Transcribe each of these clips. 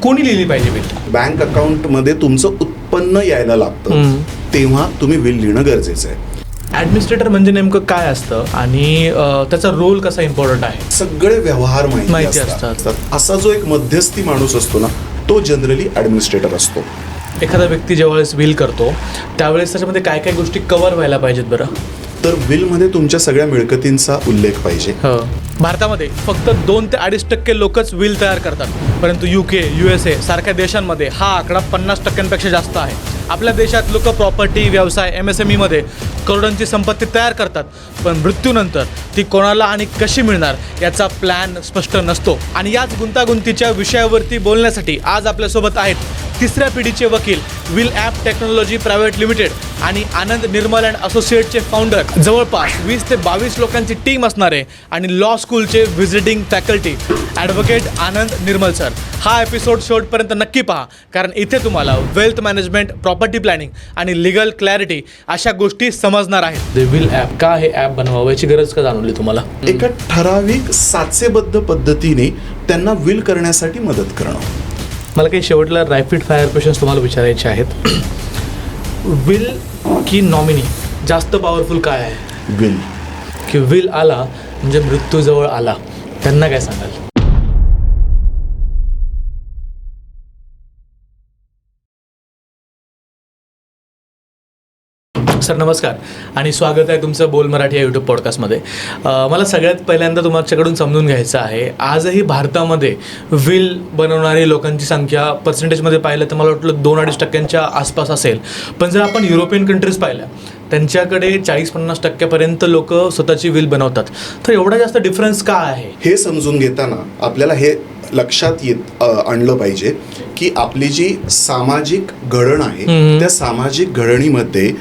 कोणी लिहिली पाहिजे विल? बँक अकाउंटमध्ये तुमचं उत्पन्न यायला लागतं तेव्हा तुम्ही विल लिहिणं गरजेचं आहे. ॲडमिनिस्ट्रेटर म्हणजे नेमकं काय असतं आणि त्याचा रोल कसा इम्पॉर्टंट आहे? सगळे व्यवहार माहिती माहिती असतात. असतात. तर असा जो एक मध्यस्थी माणूस असतो ना, तो जनरली ॲडमिनिस्ट्रेटर असतो. एखादा व्यक्ती ज्यावेळेस विल करतो त्यावेळेस त्याच्यामध्ये काय काय गोष्टी कव्हर व्हायला पाहिजेत बरं? तर विलमध्ये तुमच्या सगळ्या मिळकतींचा उल्लेख पाहिजे. भारतामध्ये फक्त 2 ते 2.5% लोकच विल तयार करतात, परंतु UK, USA सारख्या देशांमध्ये हा आकडा 50% जास्त आहे. आपल्या देशात लोक प्रॉपर्टी, व्यवसाय, MSMEमध्ये करोडोंची संपत्ती तयार करतात, पण मृत्यूनंतर ती कोणाला आणि कशी मिळणार याचा प्लॅन स्पष्ट नसतो. आणि याच गुंतागुंतीच्या विषयावरती बोलण्यासाठी आज आपल्यासोबत आहेत 3ऱ्या पिढीचे वकील, will app technology private limited आणि आनंद निर्मल अँड असोसिएटचे फाउंडर, जवळपास 20 ते 22 लोकांची टीम असणारे आणि लॉ स्कूलचे व्हिजिटिंग फॅकल्टी ॲडव्होकेट आनंद निर्मल सर. हा एपिसोड शेवटपर्यंत नक्की पहा, कारण इथे तुम्हाला वेल्थ मॅनेजमेंट, प्रॉपर्टी प्लॅनिंग आणि लिगल क्लॅरिटी अशा गोष्टी समजणार आहेत. विल ॲप का हे ॲप बनवावं याची गरज का जाणवली तुम्हाला? एका ठराविक साचेबद्ध पद्धतीने त्यांना विल करण्यासाठी मदत करणं. मला काही शेवटला रॅपिड फायर क्वेश्चन्स तुम्हाला विचारायचे आहेत. विल की नॉमिनी जास्त पॉवरफुल काय आहे? विल. की विल आला म्हणजे मृत्यू जवळ आला, त्यांना काय सांगाल? सर नमस्कार आणि स्वागत आहे तुमचं बोल मराठी या यूट्यूब पॉडकास्टमध्ये. मला सगळ्यात पहिल्यांदा तुमच्याकडून समजून घ्यायचं आहे, आजही भारतामध्ये विल बनवणारी लोकांची संख्या पर्सेंटेजमध्ये पाहिलं तर मला वाटलं 2-2.5% आसपास असेल. पण जर आपण युरोपियन कंट्रीज पाहिल्या त्यांच्याकडे 40-50% लोक स्वतःची विल बनवतात. तर एवढा जास्त डिफरन्स का आहे? हे समजून घेताना आपल्याला हे लक्षात आणलं पाहिजे की आपली जी सामाजिक घडण आहे त्या सामाजिक घडणीमध्ये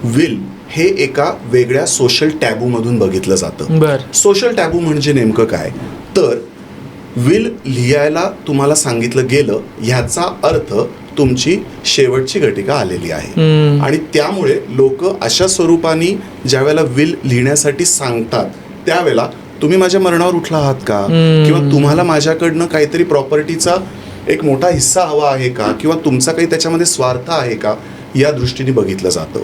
विल हे एका वेगळ्या सोशल टॅबूमधून बघितलं जातं. सोशल टॅबू म्हणजे नेमकं काय? तर विल लिहायला तुम्हाला सांगितलं गेलं ह्याचा अर्थ तुमची शेवटची घटिका आलेली आहे आणि त्यामुळे लोक अशा स्वरूपाने ज्या वेळेला विल लिहिण्यासाठी सांगतात त्यावेळेला तुम्ही माझ्या मरणावर उठला आहात का, किंवा तुम्हाला माझ्याकडनं काहीतरी प्रॉपर्टीचा एक मोठा हिस्सा हवा आहे का, किंवा तुमचा काही त्याच्यामध्ये स्वार्थ आहे का, या दृष्टीने बघितलं जातं.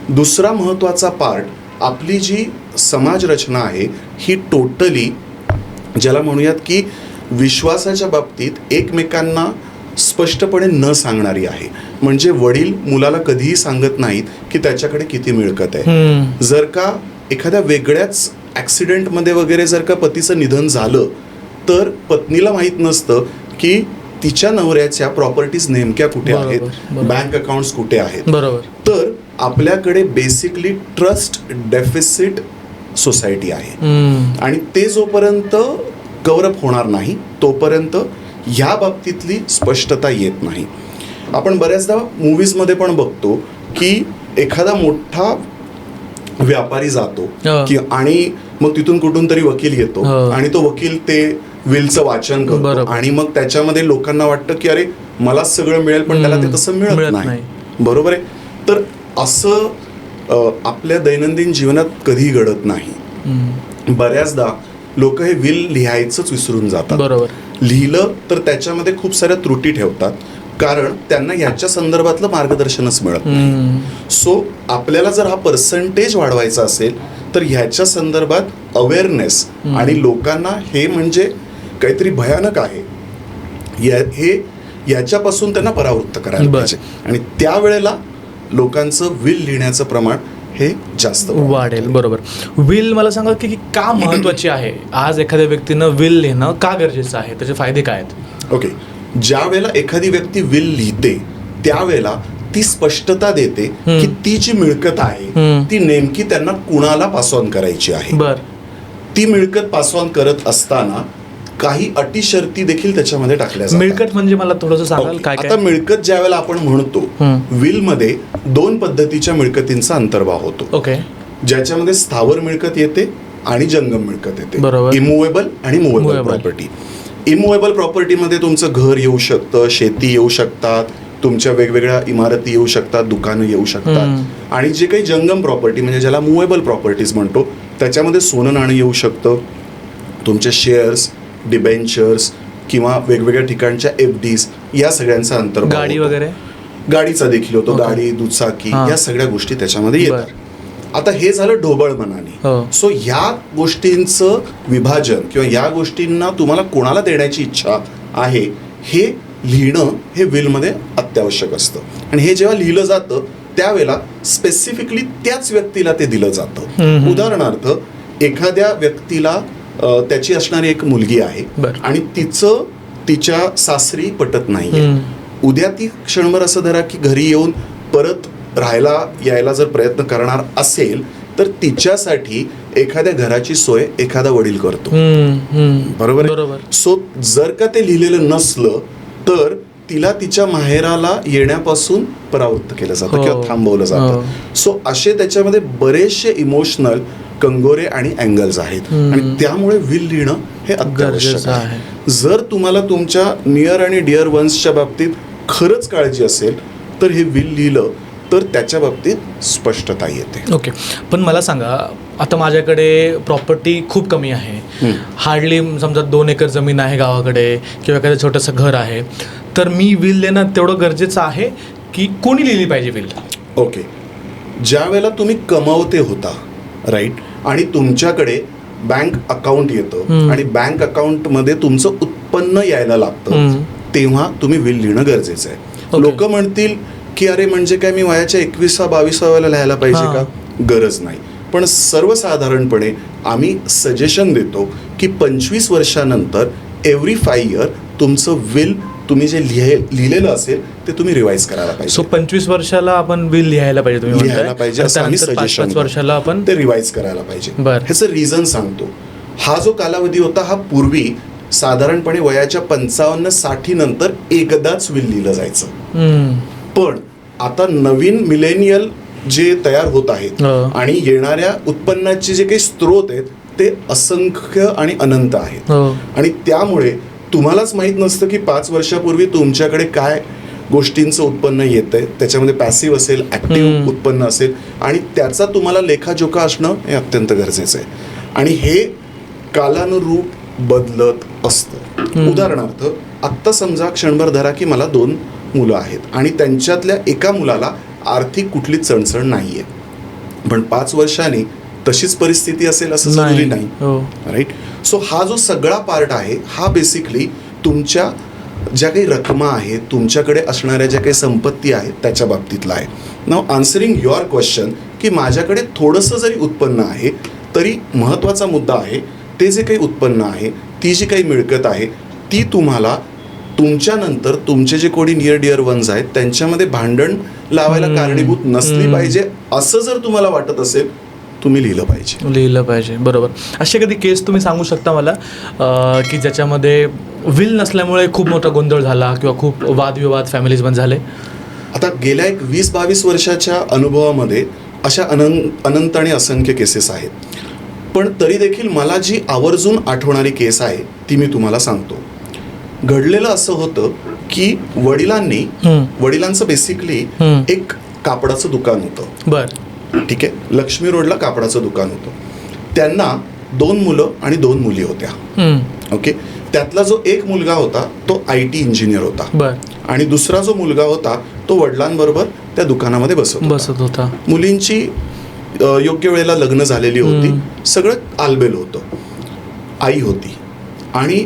दुसरा महत्त्वाचा पार्ट, आपली जी समाज रचना आहे ही टोटली ज्याला म्हणूयात की विश्वासाच्या बाबतीत एकमेकांना स्पष्टपणे न सांगणारी आहे. म्हणजे वडील मुलाला कधीही सांगत नाहीत की त्याच्याकडे किती मिळकत आहे. जर का एखाद्या वेगळ्याच ॲक्सिडेंटमध्ये वगैरे जर का पतीचं निधन झालं तर पत्नीला माहीत नसतं की तिच्या नवऱ्याच्या प्रॉपर्टीज नेमक्या कुठे आहेत, बँक अकाउंट्स कुठे आहेत. तर आपल्याकडे बेसिकली ट्रस्ट डेफिसिट सोसायटी आहे आणि ते जोपर्यंत कव्हरअप होणार नाही तोपर्यंत ह्या बाबतीतली स्पष्टता येत नाही. आपण बऱ्याचदा मूवीजमध्ये पण बघतो की एखादा मोठा व्यापारी जातो की आणि मग तिथून कुठून तरी वकील येतो आणि तो वकील ते विलचं वाचन करतो आणि मग त्याच्यामध्ये लोकांना वाटतं की अरे मलाच सगळं मिळेल, पण त्याला ते तसं मिळत नाही. बरोबर आहे. तर असं आपल्या दैनंदिन जीवनात कधीही घडत नाही. बऱ्याचदा लोक हे विल लिहायचंच विसरून जातात. लिहिलं तर त्याच्यामध्ये खूप साऱ्या त्रुटी ठेवतात कारण त्यांना ह्याच्या संदर्भातलं मार्गदर्शनच मिळत नाही. सो आपल्याला जर हा पर्सेंटेज वाढवायचा असेल तर ह्याच्या संदर्भात अवेअरनेस आणि लोकांना हे म्हणजे काहीतरी भयानक आहे हे याच्यापासून त्यांना परावृत्त करायला पाहिजे आणि त्यावेळेला लोकांचं विल लिहिण्याचं प्रमाण हे जास्त वाढेल. बरोबर. विल मला सांगा की का महत्वाची आहे? आज एखाद्या व्यक्तीनं विल लिहिणं का गरजेचं आहे? त्याचे फायदे काय आहेत? ओके. ज्या वेळेला एखादी व्यक्ती विल लिहिते त्यावेळेला ती स्पष्टता देते की ती जी मिळकत आहे ती नेमकी त्यांना कुणाला पास ऑन करायची आहे. ती मिळकत पास ऑन करत असताना काही अटी शर्ती देखील त्याच्यामध्ये टाकल्या जातात. मिळकत म्हणजे मला थोडंसं सांगाल काय? आता मिळकत ज्या वेळेला आपण म्हणतो विल मध्ये 2 पद्धतीच्या मिळकतींचा अंतर्भाव होतो. ओके. ज्याच्यामध्ये स्थावर मिळकत येते आणि जंगम मिळकत येते. इमूवेबल आणि मुवेबल प्रॉपर्टी. इमूवेबल प्रॉपर्टीमध्ये तुमचं घर येऊ शकतं, शेती येऊ शकतात, तुमच्या वेगवेगळ्या इमारती येऊ शकतात, दुकानं येऊ शकतात. आणि जे काही जंगम प्रॉपर्टी म्हणजे ज्याला मुवेबल प्रॉपर्टीज म्हणतो त्याच्यामध्ये सोनं नाणं येऊ शकतं, तुमचे शेअर्स, डिबेंचर्स, किंवा वेगवेगळ्या ठिकाणच्या FDs या सगळ्यांचा अंतर्भाव गाडी होतो. वगैरे गाडीचा देखील होतो, Okay. गाडी, दुचाकी हां. या सगळ्या गोष्टी त्याच्यामध्ये येतात. आता हे झालं ढोबळ मनाने. हो. सो ह्या गोष्टींचं विभाजन किंवा या गोष्टींना तुम्हाला कोणाला देण्याची इच्छा आहे हे लिहिणं हे विलमध्ये अत्यावश्यक असतं. आणि हे जेव्हा लिहिलं जातं त्यावेळेला स्पेसिफिकली त्याच व्यक्तीला ते दिलं जातं. उदाहरणार्थ एखाद्या व्यक्तीला त्याची असणारी एक मुलगी आहे बरं. आणि तिचं तिच्या सासरी पटत नाहीये. उद्या ती क्षणभर असं धरा की घरी येऊन परत राहायला यायला जर प्रयत्न करणार असेल तर तिच्यासाठी एखाद्या घराची सोय एखादा वडील करतो. बरोबर बरोबर. सो जर का ते लिहिलेलं नसलं तर तिला तिच्या माहेराला येण्यापासून परावृत्त केलं जातं किंवा थांबवलं जातं. सो असे त्याच्यामध्ये बरेचसे इमोशनल कंगोरे आणि अँगल्स आहेत आणि त्यामुळे विल लिहिणं हे अत्यावश्यक आहे. जर तुम्हाला तुमच्या नियर आणि डिअर वन्सच्या बाबतीत खरंच काळजी असेल तर हे विल लिहिलं तर त्याच्या बाबतीत स्पष्टता येते. ओके. पण मला सांगा, आता माझ्याकडे प्रॉपर्टी खूप कमी आहे, हार्डली समजा 2 एकर जमीन आहे गावाकडे किंवा एखादं छोटंसं घर आहे, तर मी विल देणं तेवढं गरजेचं आहे की कोणी लिहिली पाहिजे विल? ओके. ज्या वेळेला तुम्ही कमावते होता राईट आणि तुमच्याकडे बँक अकाउंट येतं आणि बँक अकाउंटमध्ये तुमचं उत्पन्न यायला लागतं तेव्हा तुम्ही विल लिहिणं गरजेचं आहे. लोक म्हणतील की अरे म्हणजे काय मी वयाच्या 21-22 लिहायला पाहिजे का? गरज नाही. पण सर्वसाधारणपणे आम्ही सजेशन देतो की 25 वर्षानंतर एव्हरी 5 इयर तुमचं विल तुम्ही जे लिहिलेलं असेल ते तुम्ही रिवाइज करायला पाहिजे. सो 25 वर्षाला आपण बिल लिहायला पाहिजे, तुम्ही लिहायला पाहिजे असं आम्ही सजेशन 5 वर्षाला आपण ते रिवाइज करायला पाहिजे. बरं. ह्याचं रिझन सांगतो. हा जो कालावधी होता हा पूर्वी साधारणपणे वयाच्या 55-60 नंतर एकदाच विल लिहिलं जायचं. पण आता नवीन मिलेनियल जे तयार होत आहेत आणि येणाऱ्या उत्पन्नाचे जे काही स्रोत आहेत ते असंख्य आणि अनंत आहेत आणि त्यामुळे तुम्हालाच माहीत नसतं की 5 वर्षापूर्वी तुमच्याकडे काय गोष्टींचं उत्पन्न येतंय. त्याच्यामध्ये पॅसिव्ह असेल, ॲक्टिव्ह उत्पन्न असेल आणि त्याचा तुम्हाला लेखाजोखा असणं हे अत्यंत गरजेचं आहे आणि हे कालानुरूप बदलत असतं. उदाहरणार्थ आत्ता समजा क्षणभर धरा की मला 2 मुलं आहेत आणि त्यांच्यातल्या एका मुलाला आर्थिक कुठलीच चणचण नाहीये, पण 5 वर्षांनी तशीच परिस्थिती असेल असं जरुरी नाही. राईट. सो हा जो सगळा पार्ट आहे हा बेसिकली तुमच्या ज्या काही रकमा आहेत, तुमच्याकडे असणाऱ्या ज्या काही संपत्ती आहेत त्याच्या बाबतीतला आहे. नाव आन्सरिंग युअर क्वेश्चन की माझ्याकडे थोडंसं जरी उत्पन्न आहे तरी महत्त्वाचा मुद्दा आहे ते जे काही उत्पन्न आहे, ती जी काही मिळकत आहे ती तुम्हाला तुमच्यानंतर तुमचे जे कोणी नियर डिअर वन्स आहेत त्यांच्यामध्ये भांडण लावायला कारणीभूत नसली पाहिजे असं जर तुम्हाला वाटत असेल तुम्ही लिहिलं पाहिजे. बरोबर. अशी कधी केस तुम्ही सांगू शकता मला की ज्याच्यामध्ये विल नसल्यामुळे खूप मोठा गोंधळ झाला किंवा खूप वादविवाद फॅमिलीजमध्ये झाले? आता गेल्या एक 20-22 वर्षाच्या अनुभवामध्ये अशा अनंत आणि असंख्य केसेस आहेत. पण तरी देखील मला जी आवर्जून आठवणारी केस आहे ती मी तुम्हाला सांगतो. घडलेलं असं होतं की वडिलांचं बेसिकली एक कापडाचं दुकान होतं. बरं. ठीक आहे. लक्ष्मी रोडला कापडाचं दुकान होतं. त्यांना 2 मुलं आणि 2 मुली होत्या. ओके. त्यातला जो एक मुलगा होता तो IT इंजिनियर होता. बरं. आणि दुसरा जो मुलगा होता तो वडिलांबरोबर त्या दुकानामध्ये बसत होता. मुलींची योग्य वेळेला लग्न झालेली होती, सगळं आलबेल होतं. आई होती आणि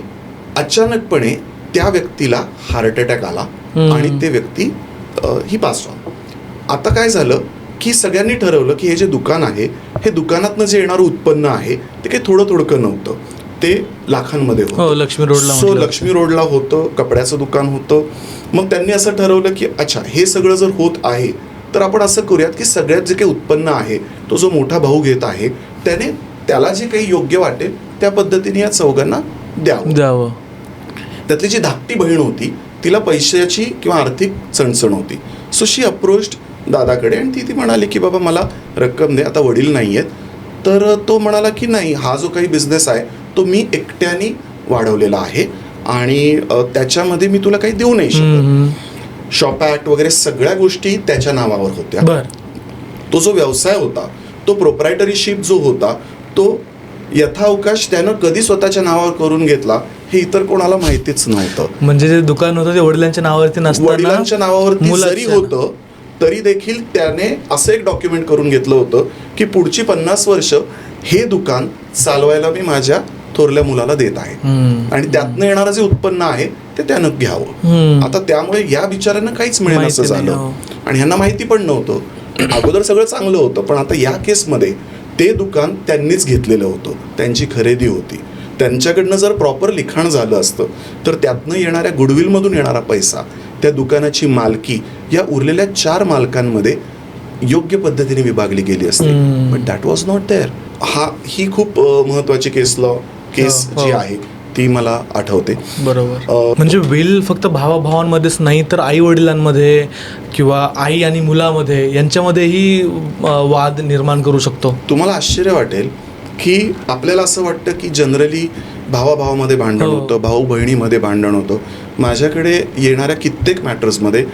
अचानकपणे त्या व्यक्तीला हार्ट अटॅक आला आणि ते व्यक्ती ही पास ऑन. आता काय झालं की सगळ्यांनी ठरवलं की हे जे दुकान आहे हे दुकानातनं जे येणारं उत्पन्न आहे ते काही थोडं नव्हतं, ते लाखांमध्ये होतं. लक्ष्मी रोडला होतं, कपड्याचं दुकान होतं. मग त्यांनी असं ठरवलं की अच्छा हे सगळं जर होत आहे तर आपण असं करूयात की सगळ्यात जे काही उत्पन्न आहे तो जो मोठा भाऊ घेत आहे त्याला जे काही योग्य वाटेल त्या पद्धतीने या चौघांना द्यावं. त्यातली जी धाकटी बहीण होती तिला पैशाची किंवा आर्थिक चणचण होती. सो शी अप्रोच्ड दादाकडे आणि ती म्हणाली की बाबा मला रक्कम दे. आता वडील नाही आहेत तर तो म्हणाला की नाही, हा जो काही बिझनेस आहे तो मी एकट्याने वाढवलेला आहे आणि त्याच्यामध्ये मी तुला काही देऊ नाही शकत. शॉप ॲक्ट वगैरे सगळ्या गोष्टी त्याच्या नावावर होत्या. तो जो व्यवसाय होता तो प्रोप्रायटरीशिप जो होता तो यथावकाश त्यानं कधी स्वतःच्या नावावर करून घेतला हे इतर कोणाला माहितीच नव्हतं. म्हणजे जे दुकान होतं ते वडिलांच्या नावावरती नसताना वडिलांच्या नावावरती मुलाच्या जरी होतं तरी देखील त्याने असं एक डॉक्युमेंट करून घेतलं होतं की पुढची 50 वर्ष हे दुकान चालवायला मी माझ्या थोरल्या मुलाला देत आहे आणि त्यातनं येणारं जे उत्पन्न आहे ते त्यानं घ्यावं. आता त्यामुळे या बिचाऱ्यांना काहीच मिळेल असं झालं आणि ह्यांना माहिती पण नव्हतं. अगोदर सगळं चांगलं होतं, पण आता या केसमध्ये ते दुकान त्यांनीच घेतलेलं होतं, त्यांची खरेदी होती. त्यांच्याकडनं जर प्रॉपर लिखाण झालं असतं तर त्यातनं येणाऱ्या गुडविलमधून येणारा पैसा, त्या दुकानाची मालकी या उरलेल्या 4 मालकांमध्ये योग्य पद्धतीने विभागली गेली असते. But that was not there. ही खूप महत्वाची केस जी आहे ती मला आठवते. बरोबर. म्हणजे विल फक्त भावाभावांमध्येच नाही तर आई वडिलांमध्ये किंवा आई आणि मुलामध्ये यांच्यामध्येही वाद निर्माण करू शकतो. तुम्हाला आश्चर्य वाटेल की आपल्याला असं वाटतं की जनरली भावाभावामध्ये भांडण होतं, भाऊ बहिणीमध्ये भांडण होतं. माझ्याकडे येणाऱ्या कित्येक मॅटर्समध्ये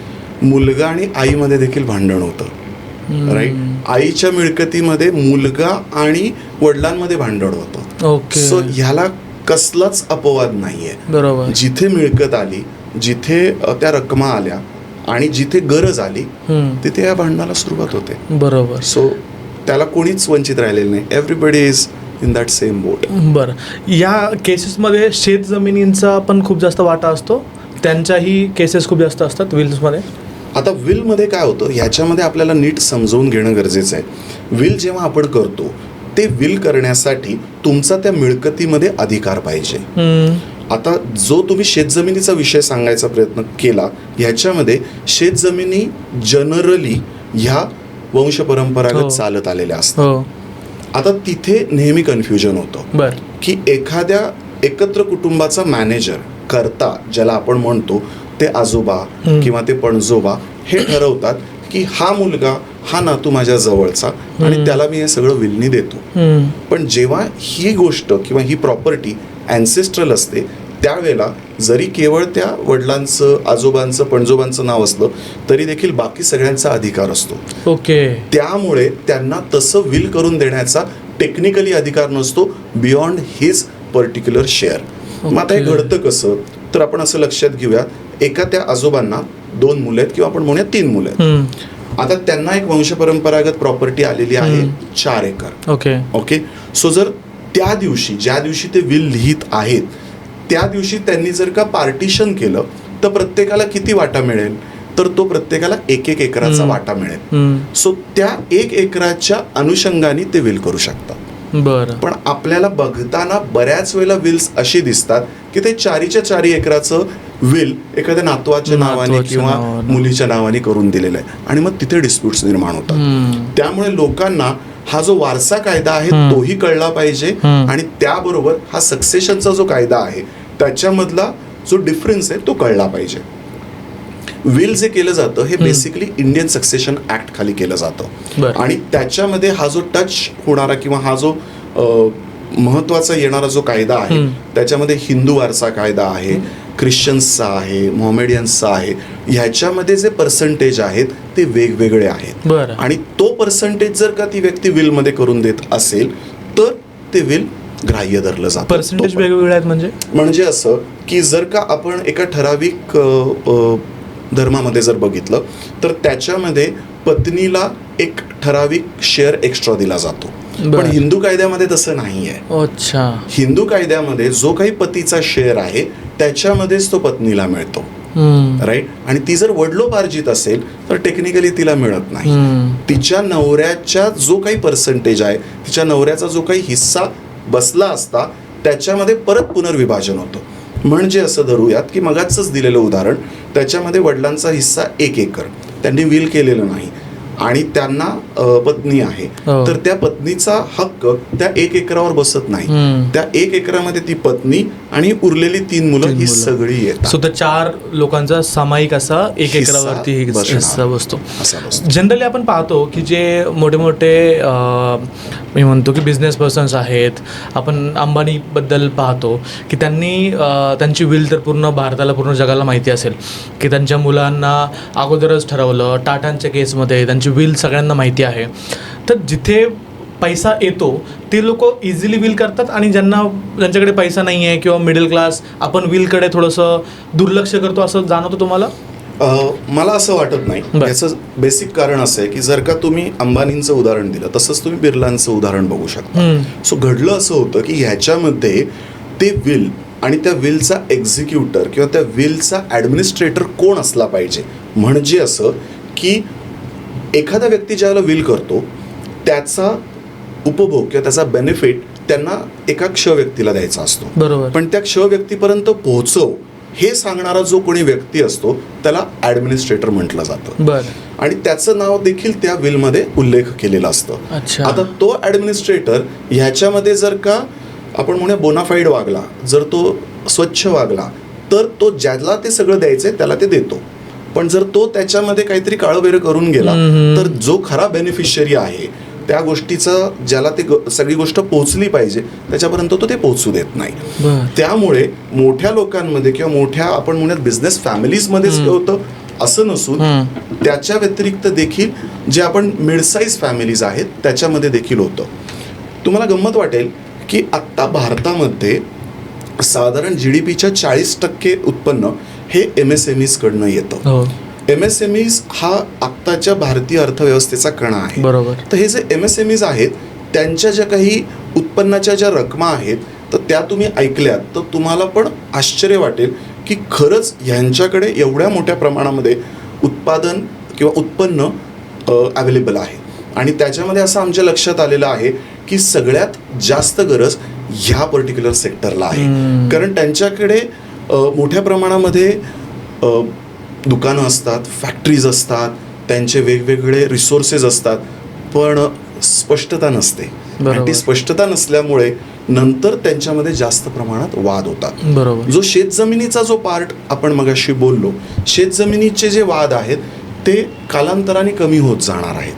मुलगा आणि आईमध्ये देखील भांडण होतं. राईट. आईच्या मिळकतीमध्ये मुलगा आणि वडिलांमध्ये भांडण होतं. ओके. सो ह्याला कसलाच अपवाद नाहीये. बरोबर. जिथे मिळकत आली, जिथे त्या रकमा आल्या आणि जिथे गरज आली तिथे या भांडणाला सुरुवात होते. बरोबर. सो त्याला कोणीच वंचित राहिलेलं नाही. Everybody is in that same boat. बरं. या केसेसमध्ये शेत जमिनींचा पण खूप जास्त वाटा असतो, त्यांच्याही केसेस खूप जास्त असतात विल्समध्ये. आता विलमध्ये काय होतं ह्याच्यामध्ये आपल्याला नीट समजवून घेणं गरजेचं आहे. विल जेव्हा आपण करतो ते विल करण्यासाठी तुमचा त्या मिळकतीमध्ये अधिकार पाहिजे. आता जो तुम्ही शेतजमिनीचा विषय सांगायचा प्रयत्न केला, ह्याच्यामध्ये शेतजमिनी जनरली ह्या वंशपरंपरागत चालत आलेल्या असतात. आता तिथे नेहमी कन्फ्युजन होतं की एखाद्या एकत्र कुटुंबाचा मॅनेजर, कर्ता ज्याला आपण म्हणतो, ते आजोबा किंवा ते पणजोबा हे ठरवतात की हा मुलगा, हा नातू माझ्या जवळचा आणि त्याला मी हे सगळं विलनी देतो. पण जेव्हा ही गोष्ट किंवा ही प्रॉपर्टी ॲन्सेस्ट्रल असते त्यावेळेला जरी केवळ त्या वडिलांचं, आजोबांचं, पणजोबांचं नाव असलं तरी देखील बाकी सगळ्यांचा अधिकार असतो. ओके. त्यामुळे त्यांना तसं विल करून देण्याचा टेक्निकली अधिकार नसतो बियॉन्ड हिज पर्टिक्युलर शेअर. मग आता हे घडतं कसं, तर आपण असं लक्षात घेऊया, एका त्या आजोबांना 2 मुलं आहेत किंवा आपण म्हणूया 3 मुलं आहेत. आता त्यांना एक वंशपरंपरागत प्रॉपर्टी आलेली आहे 4 एकर. ओके. ओके. सो जर त्या दिवशी, ज्या दिवशी ते विल लिहित आहेत त्या दिवशी त्यांनी जर का पार्टिशन केलं तर प्रत्येकाला किती वाटा मिळेल, तर तो प्रत्येकाला 1 एकराचा वाटा मिळेल. सो त्या 1 एकराच्या अनुषंगाने ते विल करू शकतात. बरं. पण आपल्याला बघताना बऱ्याच वेळेला विल्स अशी दिसतात की ते 4 एकराचं विल एखाद्या नातवाच्या नावाने किंवा मुलीच्या नावाने करून दिलेलं आहे आणि मग तिथे डिस्प्यूट्स निर्माण होतात. त्यामुळे लोकांना हा जो वारसा कायदा आहे तोही कळला पाहिजे आणि त्याबरोबर हा सक्सेशनचा जो कायदा आहे त्याच्यामधला जो डिफरन्स आहे तो कळला पाहिजे. विल जे केलं जातं हे बेसिकली इंडियन सक्सेशन ऍक्ट खाली केलं जातं आणि त्याच्यामध्ये हा जो टच होणारा किंवा हा जो महत्वाचा येणारा जो कायदा आहे त्याच्यामध्ये हिंदू वारसा कायदा आहे, ख्रिश्चन्सचा आहे, मोहमेडियन्सचा आहे. ह्याच्यामध्ये जे पर्सेंटेज आहेत ते वेगवेगळे आहेत आणि तो पर्सेंटेज जर का ती व्यक्ती विलमध्ये करून देत असेल तर ते विल ग्राह्य धरलं जातं. पर्सेंटेज वेगवेगळे आहेत म्हणजे असं की जर का आपण एका ठराविक धर्मामध्ये जर बघितलं तर त्याच्यामध्ये पत्नीला एक ठराविक शेअर एक्स्ट्रा दिला जातो. पण हिंदू कायद्यामध्ये तसं नाहीये. अच्छा. हिंदू कायद्यामध्ये जो काही पतीचा शेअर आहे त्याच्यामध्येच तो पत्नीला मिळतो. राईट. आणि ती जर वडिलोपार्जित असेल तर टेक्निकली तिला मिळत नाही. तिच्या नवऱ्याच्या जो काही पर्सेंटेज आहे, तिच्या नवऱ्याचा जो काही हिस्सा बसला असता त्याच्यामध्ये परत पुनर्विभाजन होतं. म्हणजे असं धरूयात की मगाचच दिलेलं उदाहरण, त्याच्यामध्ये वडिलांचा हिस्सा 1 एकर त्यांनी विल केलेलं नाही आणि त्यांना पत्नी आहे तर त्या पत्नीचा हक्क त्या 1 एकरावर बसत नाही. त्या 1 एकरामध्ये ती पत्नी आणि उरलेली 3 मुलं ही सगळी येतात. सो त्या 4 लोकांचा सामायिक असा 1 एकरावरती हिस्सा बसतो. जनरली आपण पाहतो की जे मोठे मोठे मी म्हणतो की बिझनेस पर्सन्स आहेत, आपण अंबानीबद्दल पाहतो की त्यांनी त्यांची विल तर पूर्ण भारताला, पूर्ण जगाला माहिती असेल की त्यांच्या मुलांना अगोदरच ठरवलं. टाटांच्या केसमध्ये त्यांची विल सगळ्यांना माहिती आहे. तर जिथे पैसा येतो ते लोक इझिली विल करतात आणि ज्यांच्याकडे पैसा नाही आहे किंवा मिडल क्लास आपण विलकडे थोडंसं दुर्लक्ष करतो असं जाणवतं तुम्हाला? मला असं वाटत नाही. बरं. याचं बेसिक कारण असं आहे की जर का तुम्ही अंबानींचं उदाहरण दिलं तसंच तुम्ही बिर्लांचं उदाहरण बघू शकता. सो घडलं असं होतं की ह्याच्यामध्ये ते विल आणि त्या विलचा एक्झिक्युटर किंवा त्या विलचा ॲडमिनिस्ट्रेटर कोण असला पाहिजे. म्हणजे असं की एखादा व्यक्ती ज्यावेळेला विल करतो त्याचा उपभोग किंवा त्याचा बेनिफिट त्यांना एका क्ष व्यक्तीला द्यायचा असतो. बरोबर. पण त्या क्ष व्यक्तीपर्यंत पोहोचव हे सांगणारा जो कोणी व्यक्ती असतो त्याला ॲडमिनिस्ट्रेटर म्हटलं जातं. बरं. आणि त्याचं नाव देखील त्या विलमध्ये उल्लेख केलेला असतं. अच्छा. आता तो ॲडमिनिस्ट्रेटर ह्याच्यामध्ये जर का आपण म्हणूया बोनाफाईड वागला, जर तो स्वच्छ वागला, तर तो ज्याला ते सगळं द्यायचंय त्याला ते देतो. पण जर तो त्याच्यामध्ये काहीतरी काळबेरं करून गेला तर जो खरा बेनिफिशियरी आहे त्या गोष्टीचं ज्याला ते सगळी गोष्ट पोहोचली पाहिजे त्याच्यापर्यंत तो ते पोहोचू देत नाही. त्यामुळे मोठ्या लोकांमध्ये किंवा मोठ्या आपण म्हणूयात बिझनेस फॅमिलीजमध्येच होतं असं नसून त्याच्या व्यतिरिक्त देखील जे आपण मिड साईज फॅमिलीज आहेत त्याच्यामध्ये देखील होतं. तुम्हाला गंमत वाटेल की आत्ता भारतामध्ये साधारण GDPच्या 40% उत्पन्न हे MSMEs कडनं येतं. MSMEs हा आत्ताच्या भारतीय अर्थव्यवस्थेचा कणा आहे. बरोबर. तर हे जे MSMEs आहेत त्यांच्या ज्या काही उत्पन्नाच्या ज्या रकमा आहेत तर त्या तुम्ही ऐकल्यात तर तुम्हाला पण आश्चर्य वाटेल की खरंच ह्यांच्याकडे एवढ्या मोठ्या प्रमाणामध्ये उत्पादन किंवा उत्पन्न अवेलेबल आहे. आणि त्याच्यामध्ये असं आमच्या लक्षात आलेलं आहे की सगळ्यात जास्त गरज ह्या पर्टिक्युलर सेक्टरला आहे. कारण त्यांच्याकडे मोठ्या प्रमाणामध्ये दुकानं असतात, फॅक्टरीज असतात, त्यांचे वेगवेगळे रिसोर्सेस असतात, पण स्पष्टता नसते. आणि ती स्पष्टता नसल्यामुळे नंतर त्यांच्यामध्ये जास्त प्रमाणात वाद होतात. बरोबर. जो शेतजमिनीचा जो पार्ट आपण मगाशी बोललो, शेतजमिनीचे जे वाद आहेत ते कालांतराने कमी होत जाणार आहेत.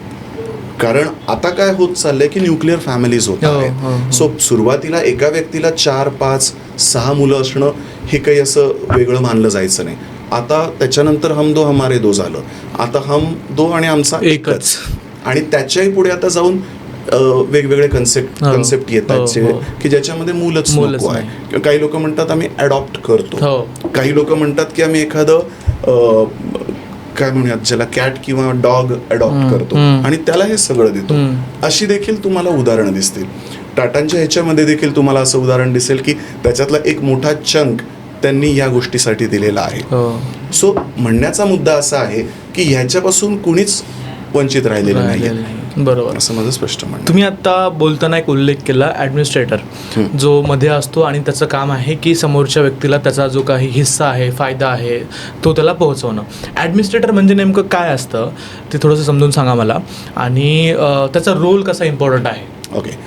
कारण आता काय होत चाललंय की न्यूक्लिअर फॅमिलीज होत आहेत. सो सुरुवातीला एका व्यक्तीला 4, 5, 6 मुलं असणं हे काही असं वेगळं मानलं जायचं नाही. आता त्याच्यानंतर हम दो हमारे दो झालं, आता हम दो आणि आमचा एकच. आणि त्याच्याही पुढे आता जाऊन वेगवेगळे कन्सेप्ट येतात की ज्याच्यामध्ये मूलच नको आहे. काही लोक म्हणतात आम्ही अडॉप्ट करतो, काही लोक म्हणतात की आम्ही एखादं काय म्हणूयात ज्याला कॅट किंवा डॉग अडॉप्ट करतो आणि त्याला हे सगळं देतो. अशी देखील तुम्हाला उदाहरणं दिसतील. टाटांच्या ह्याच्यामध्ये देखील तुम्हाला असं उदाहरण दिसेल की त्याच्यातला एक मोठा चंक त्यांनी या गोष्टीसाठी दिलेला आहे. सो म्हणण्याचा मुद्दा असा आहे की ह्याच्यापासून कुणीच वंचित राहिलेलं नाही. बरोबर. असं माझं स्पष्ट म्हणणं. तुम्ही आता बोलताना एक उल्लेख केला ॲडमिनिस्ट्रेटर जो मध्ये असतो आणि त्याचं काम आहे की समोरच्या व्यक्तीला त्याचा जो काही हिस्सा आहे, फायदा आहे तो त्याला पोहोचवणं. ॲडमिनिस्ट्रेटर म्हणजे नेमकं काय असतं ते थोडंसं समजून सांगा मला. आणि त्याचा रोल कसा इम्पॉर्टंट आहे? ओके.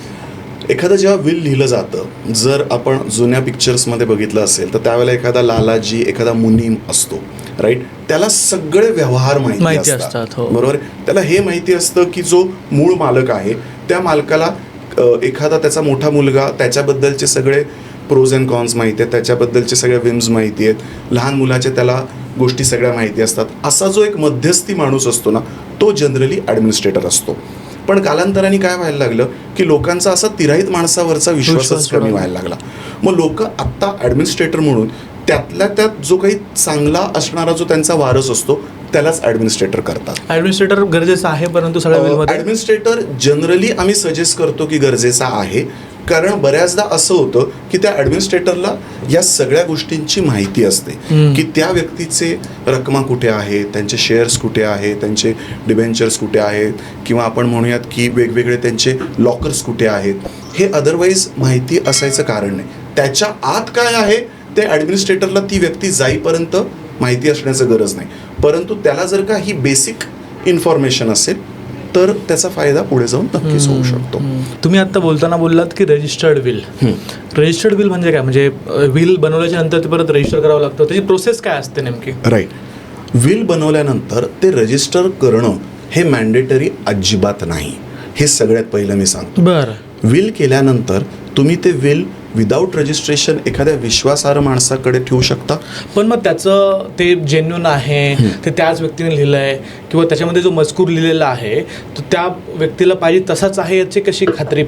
एखादं जेव्हा विल लिहिलं जातं, जर आपण जुन्या पिक्चर्समध्ये बघितलं असेल तर त्यावेळेला एखादा लालाजी, एखादा मुनीम असतो, राईट. त्याला सगळे व्यवहार माहिती असतात. बरोबर. त्याला हे माहिती असतं की जो मूळ मालक आहे त्या मालकाला एखादा त्याचा मोठा मुलगा, त्याच्याबद्दलचे सगळे प्रोज अँड कॉन्स माहिती आहेत, त्याच्याबद्दलचे सगळे विम्स माहिती आहेत, लहान मुलाच्या त्याला गोष्टी सगळ्या माहिती असतात. असा जो एक मध्यस्थी माणूस असतो ना तो जनरली ॲडमिनिस्ट्रेटर असतो. पण कालांतराने काय व्हायला लागलं की लोकांचा असा तिराहित माणसावरचा विश्वासच कमी व्हायला लागला. मग लोक आत्ता ॲडमिनिस्ट्रेटर म्हणून त्यातल्या त्यात जो काही चांगला असणारा जो त्यांचा वारस असतो त्यालाच ॲडमिनिस्ट्रेटर करतात. ॲडमिनिस्ट्रेटर गरजेचं आहे परंतु सगळ्या ॲडमिनिस्ट्रेटर जनरली आम्ही सजेस्ट करतो की गरजेचा आहे. कारण बऱ्याचदा असं होतं की त्या ॲडमिनिस्ट्रेटरला या सगळ्या गोष्टींची माहिती असते की त्या व्यक्तीचे रकमा कुठे आहे, त्यांचे शेअर्स कुठे आहेत, त्यांचे डिबेंचर्स कुठे आहेत, किंवा आपण म्हणूयात की वेगवेगळे त्यांचे लॉकर्स कुठे आहेत. हे अदरवाईज माहिती असायचं कारण नाही. त्याच्या आत काय आहे ते ॲडमिनिस्ट्रेटरला ती व्यक्ती जाईपर्यंत माहिती असण्याचं गरज नाही. परंतु त्याला जर का ही बेसिक इन्फॉर्मेशन असेल तर त्याचा फायदा पुढे जाऊन नक्कीच होऊ शकतो. तुम्ही आता बोलताना बोललात की रजिस्टर्ड विल. रजिस्टर्ड विल म्हणजे काय? म्हणजे विल बनवल्याच्या नंतर ते परत रजिस्टर करावं लागतं, त्याची प्रोसेस काय असते नेमकी? राईट. विल बनवल्यानंतर ते रजिस्टर करणं हे मॅन्डेटरी अजिबात नाही. हे सगळ्यात पहिलं मी सांगतो. बरं. विल केल्यानंतर तुम्ही ते विल विदाऊट रजिस्ट्रेशन एखाद्या विश्वासार्ह माणसाकडे ठेवू शकता. पण मग त्याचं ते जेन्युन आहे, ते त्याच व्यक्तीने लिहिलं आहे किंवा त्याच्यामध्ये जो मजकूर लिहिलेला आहे तो त्या व्यक्तीला पाहिजे तसाच आहे याची कशी खात्री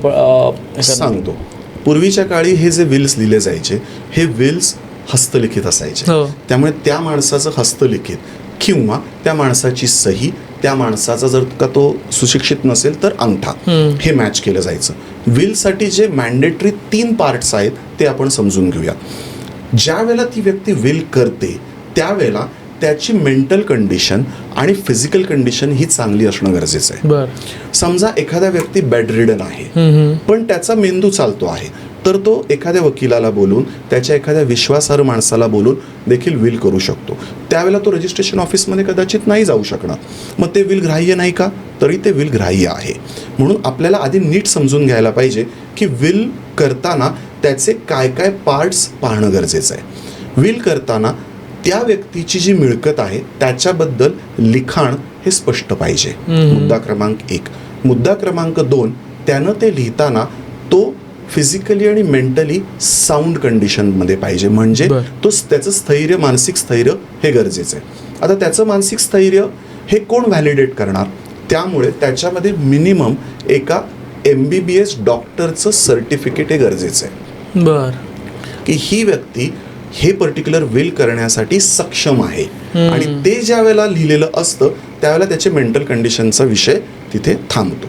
सांगतो. पूर्वीच्या काळी हे जे विल्स लिहिले जायचे हे विल्स हस्तलिखित असायचे. त्यामुळे त्या माणसाचं हस्तलिखित किंवा त्या माणसाची सही, त्या माणसाचा जर का तो सुशिक्षित नसेल तर अंगठा हे मॅच केलं जायचं. विलसाठी जे मॅन्डेटरी 3 पार्ट्स आहेत ते आपण समजून घेऊया. ज्या वेळेला ती व्यक्ती विल करते त्यावेळेला त्याची मेंटल कंडिशन आणि फिजिकल कंडिशन ही चांगली असणं गरजेचं आहे. समजा एखादा व्यक्ती बेडरिडन आहे पण त्याचा मेंदू चालतो आहे, तर तो एखाद्या वकिलाला बोलून, त्याच्या एखाद्या विश्वासार्ह माणसाला बोलून देखील विल करू शकतो. त्यावेळेला तो रजिस्ट्रेशन ऑफिसमध्ये कदाचित नाही जाऊ शकणार. मग ते विल ग्राह्य नाही का? तरी ते विल ग्राह्य आहे. म्हणून आपल्याला आधी नीट समजून घ्यायला पाहिजे की विल करताना त्याचे काय काय पार्ट्स पाहणं गरजेचं आहे. विल करताना त्या व्यक्तीची जी मिळकत आहे त्याच्याबद्दल लिखाण हे स्पष्ट पाहिजे. मुद्दा क्रमांक 1. मुद्दा क्रमांक 2, त्यानं ते लिहिताना तो फिजिकली आणि मेंटली साऊंड कंडिशनमध्ये पाहिजे. म्हणजे तो त्याचं स्थैर्य, मानसिक स्थैर्य हे गरजेचं आहे. आता त्याचं मानसिक स्थैर्य हे कोण व्हॅलिडेट करणार? त्यामुळे त्याच्यामध्ये मिनिमम एका MBBS डॉक्टरचं सर्टिफिकेट हे गरजेचं आहे की ही व्यक्ती हे पर्टिक्युलर विल करण्यासाठी सक्षम आहे. आणि ते ज्या वेळेला लिहिलेलं असतं त्यावेळेला त्याचे मेंटल कंडिशनचा विषय तिथे थांबतो.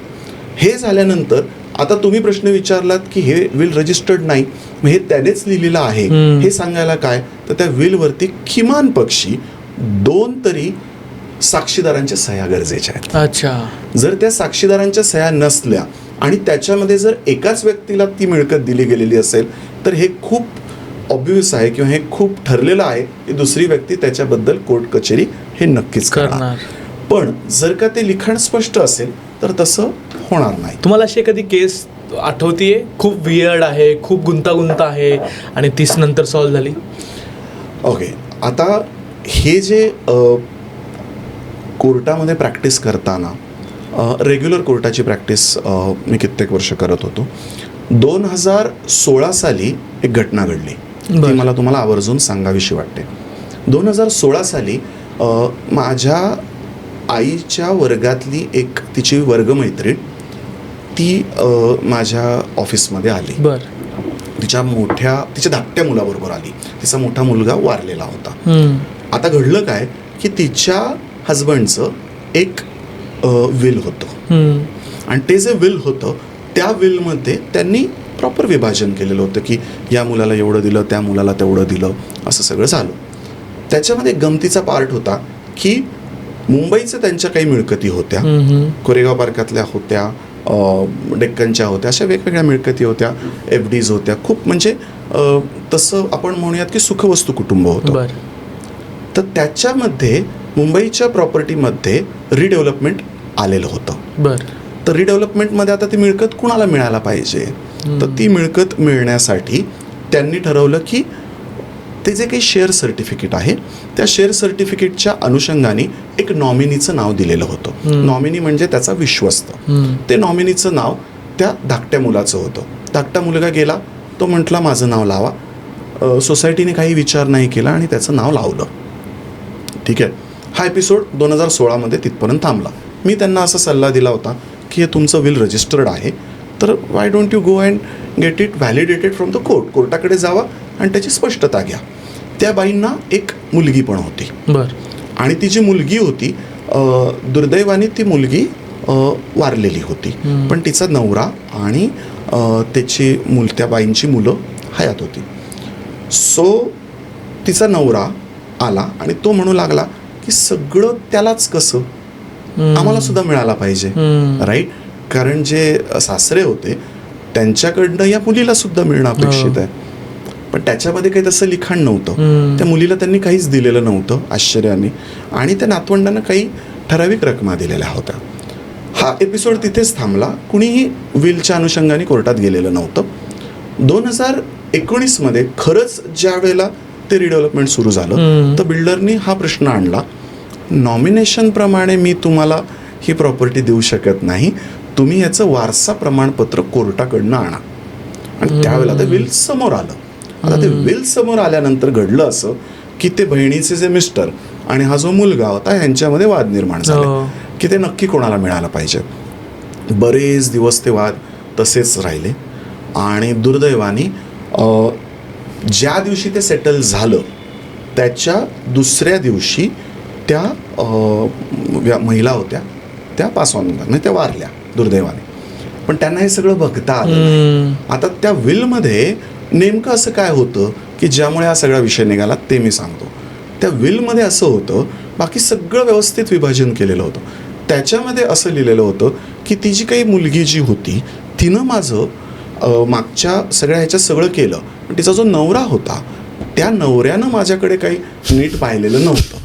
हे झाल्यानंतर आता तुम्ही प्रश्न विचारलात की हे विल रजिस्टर्ड नाही, मग हे त्यानेच लिहिलेलं आहे हे सांगायला काय? तर त्या विलवरती किमान पक्षी 2 तरी साक्षीदारांच्या सह्या गरजेच्या आहेत. अच्छा. जर त्या साक्षीदारांच्या सह्या नसल्या आणि त्याच्यामध्ये जर एकाच व्यक्तीला ती मिळकत दिली गेलेली असेल तर हे खूप ऑब्वियस आहे किंवा हे खूप ठरलेलं आहे की दुसरी व्यक्ती त्याच्याबद्दल कोर्ट कचेरी हे नक्कीच करणार. पण जर का ते लिखाण स्पष्ट असेल तर तसं होणार नाही. तुम्हाला अशी एखादी केस आठवतीये खूप वियर्ड आहे, खूप गुंतागुंत आहे आणि 30 नंतर सॉल्व्ह झाली? ओके. आता हे जे कोर्टामध्ये प्रॅक्टिस करताना रेग्युलर कोर्टाची प्रॅक्टिस मी कित्येक वर्ष करत होतो. 2016 साली एक घटना घडली ती मला तुम्हाला आवर्जून सांगावीशी वाटते. 2016 साली माझ्या आईच्या वर्गातली एक तिची वर्गमैत्रीण ती माझ्या ऑफिसमध्ये आली. तिच्या धाकट्या मुलाबरोबर आली. तिचा मोठा मुलगा वारलेला होता. आता घडलं काय की तिच्या हजबंडचं एक विल होतं आणि ते जे विल होतं त्या विलमध्ये त्यांनी प्रॉपर विभाजन केलेलं होतं की या मुलाला एवढं दिलं, त्या मुलाला तेवढं दिलं, असं सगळं झालं. त्याच्यामध्ये गमतीचा पार्ट होता की मुंबईच्या त्यांच्या काही मिळकती होत्या, कोरेगाव पार्कातल्या होत्या, डेक्कनच्या होत्या, अशा वेगवेगळ्या मिळकती होत्या, FDs होत्या. खूप म्हणजे तसं आपण म्हणूयात की सुखवस्तू कुटुंब होतं. तर त्याच्यामध्ये मुंबईच्या प्रॉपर्टीमध्ये रिडेव्हलपमेंट आलेलं होतं. तर रिडेव्हलपमेंटमध्ये आता ती मिळकत कुणाला मिळायला पाहिजे? तर ती मिळकत मिळण्यासाठी त्यांनी ठरवलं की ते जे काही शेअर सर्टिफिकेट आहे त्या शेअर सर्टिफिकेटच्या अनुषंगाने एक नॉमिनीचं नाव दिलेलं होतं. नॉमिनी म्हणजे त्याचा विश्वस्त. ते नॉमिनीचं नाव त्या धाकट्या मुलाचं होतं. धाकटा मुलगा गेला, तो म्हटला माझं नाव लावा. सोसायटीने काही विचार नाही केला आणि त्याचं नाव लावलं. ठीक आहे. हा एपिसोड 2016 तिथपर्यंत थांबला. मी त्यांना असा सल्ला दिला होता की हे तुमचं विल रजिस्टर्ड आहे तर why don't you go and get it validated from the court. कोर्टाकडे जावा आणि त्याची स्पष्टता घ्या. त्या बाईंना एक मुलगी पण होती आणि ती जी मुलगी होती दुर्दैवाने ती मुलगी वारलेली होती. पण तिचा नवरा आणि त्याची त्या बाईंची मुलं हयात होती. सो तिचा नवरा आला आणि तो म्हणू लागला की सगळं त्यालाच कसं, आम्हाला सुद्धा मिळाला पाहिजे, राईट? कारण जे सासरे होते त्यांच्याकडनं या मुलीला सुद्धा मिळणं अपेक्षित आहे. पण त्याच्यामध्ये काही तसं लिखाण नव्हतं. त्या मुलीला त्यांनी काहीच दिलेलं नव्हतं आश्चर्याने, आणि त्या नातवंडांना काही ठराविक रकमा दिलेल्या होत्या. हा एपिसोड तिथेच थांबला. कुणीही विलच्या अनुषंगाने कोर्टात गेलेलं नव्हतं. 2019 खरंच ज्या वेळेला ते रिडेव्हलपमेंट सुरू झालं तर बिल्डरनी हा प्रश्न आणला, नॉमिनेशनप्रमाणे मी तुम्हाला ही प्रॉपर्टी देऊ शकत नाही, तुम्ही याचं वारसा प्रमाणपत्र कोर्टाकडनं आणा. आणि त्यावेळेला ते विल समोर आलं. आता ते विल समोर आल्यानंतर घडलं असं की ते बहिणीचे जे मिस्टर आणि हा जो मुलगा होता यांच्यामध्ये वाद निर्माण झाले की ते नक्की कोणाला मिळालं पाहिजे. बरेच दिवस ते वाद तसेच राहिले आणि दुर्दैवाने ज्या दिवशी ते सेटल झालं त्याच्या दुसऱ्या दिवशी त्या महिला होत्या त्या पास ऑन म्हणजे त्या वारल्या दुर्दैवाने. पण त्यांना हे सगळं बघता आलं. आता त्या विलमध्ये नेमकं असं काय होतं की ज्यामुळे हा सगळा विषय निघाला ते मी सांगतो. त्या विलमध्ये असं होतं, बाकी सगळं व्यवस्थित विभाजन केलेलं होतं. त्याच्यामध्ये असं लिहिलेलं होतं की ती जी काही मुलगी जी होती तिनं माझं मागच्या सगळ्या ह्याच्यात सगळं केलं, पण तिचा जो नवरा होता त्या नवऱ्यानं माझ्याकडे काही नीट पाहिलेलं नव्हतं.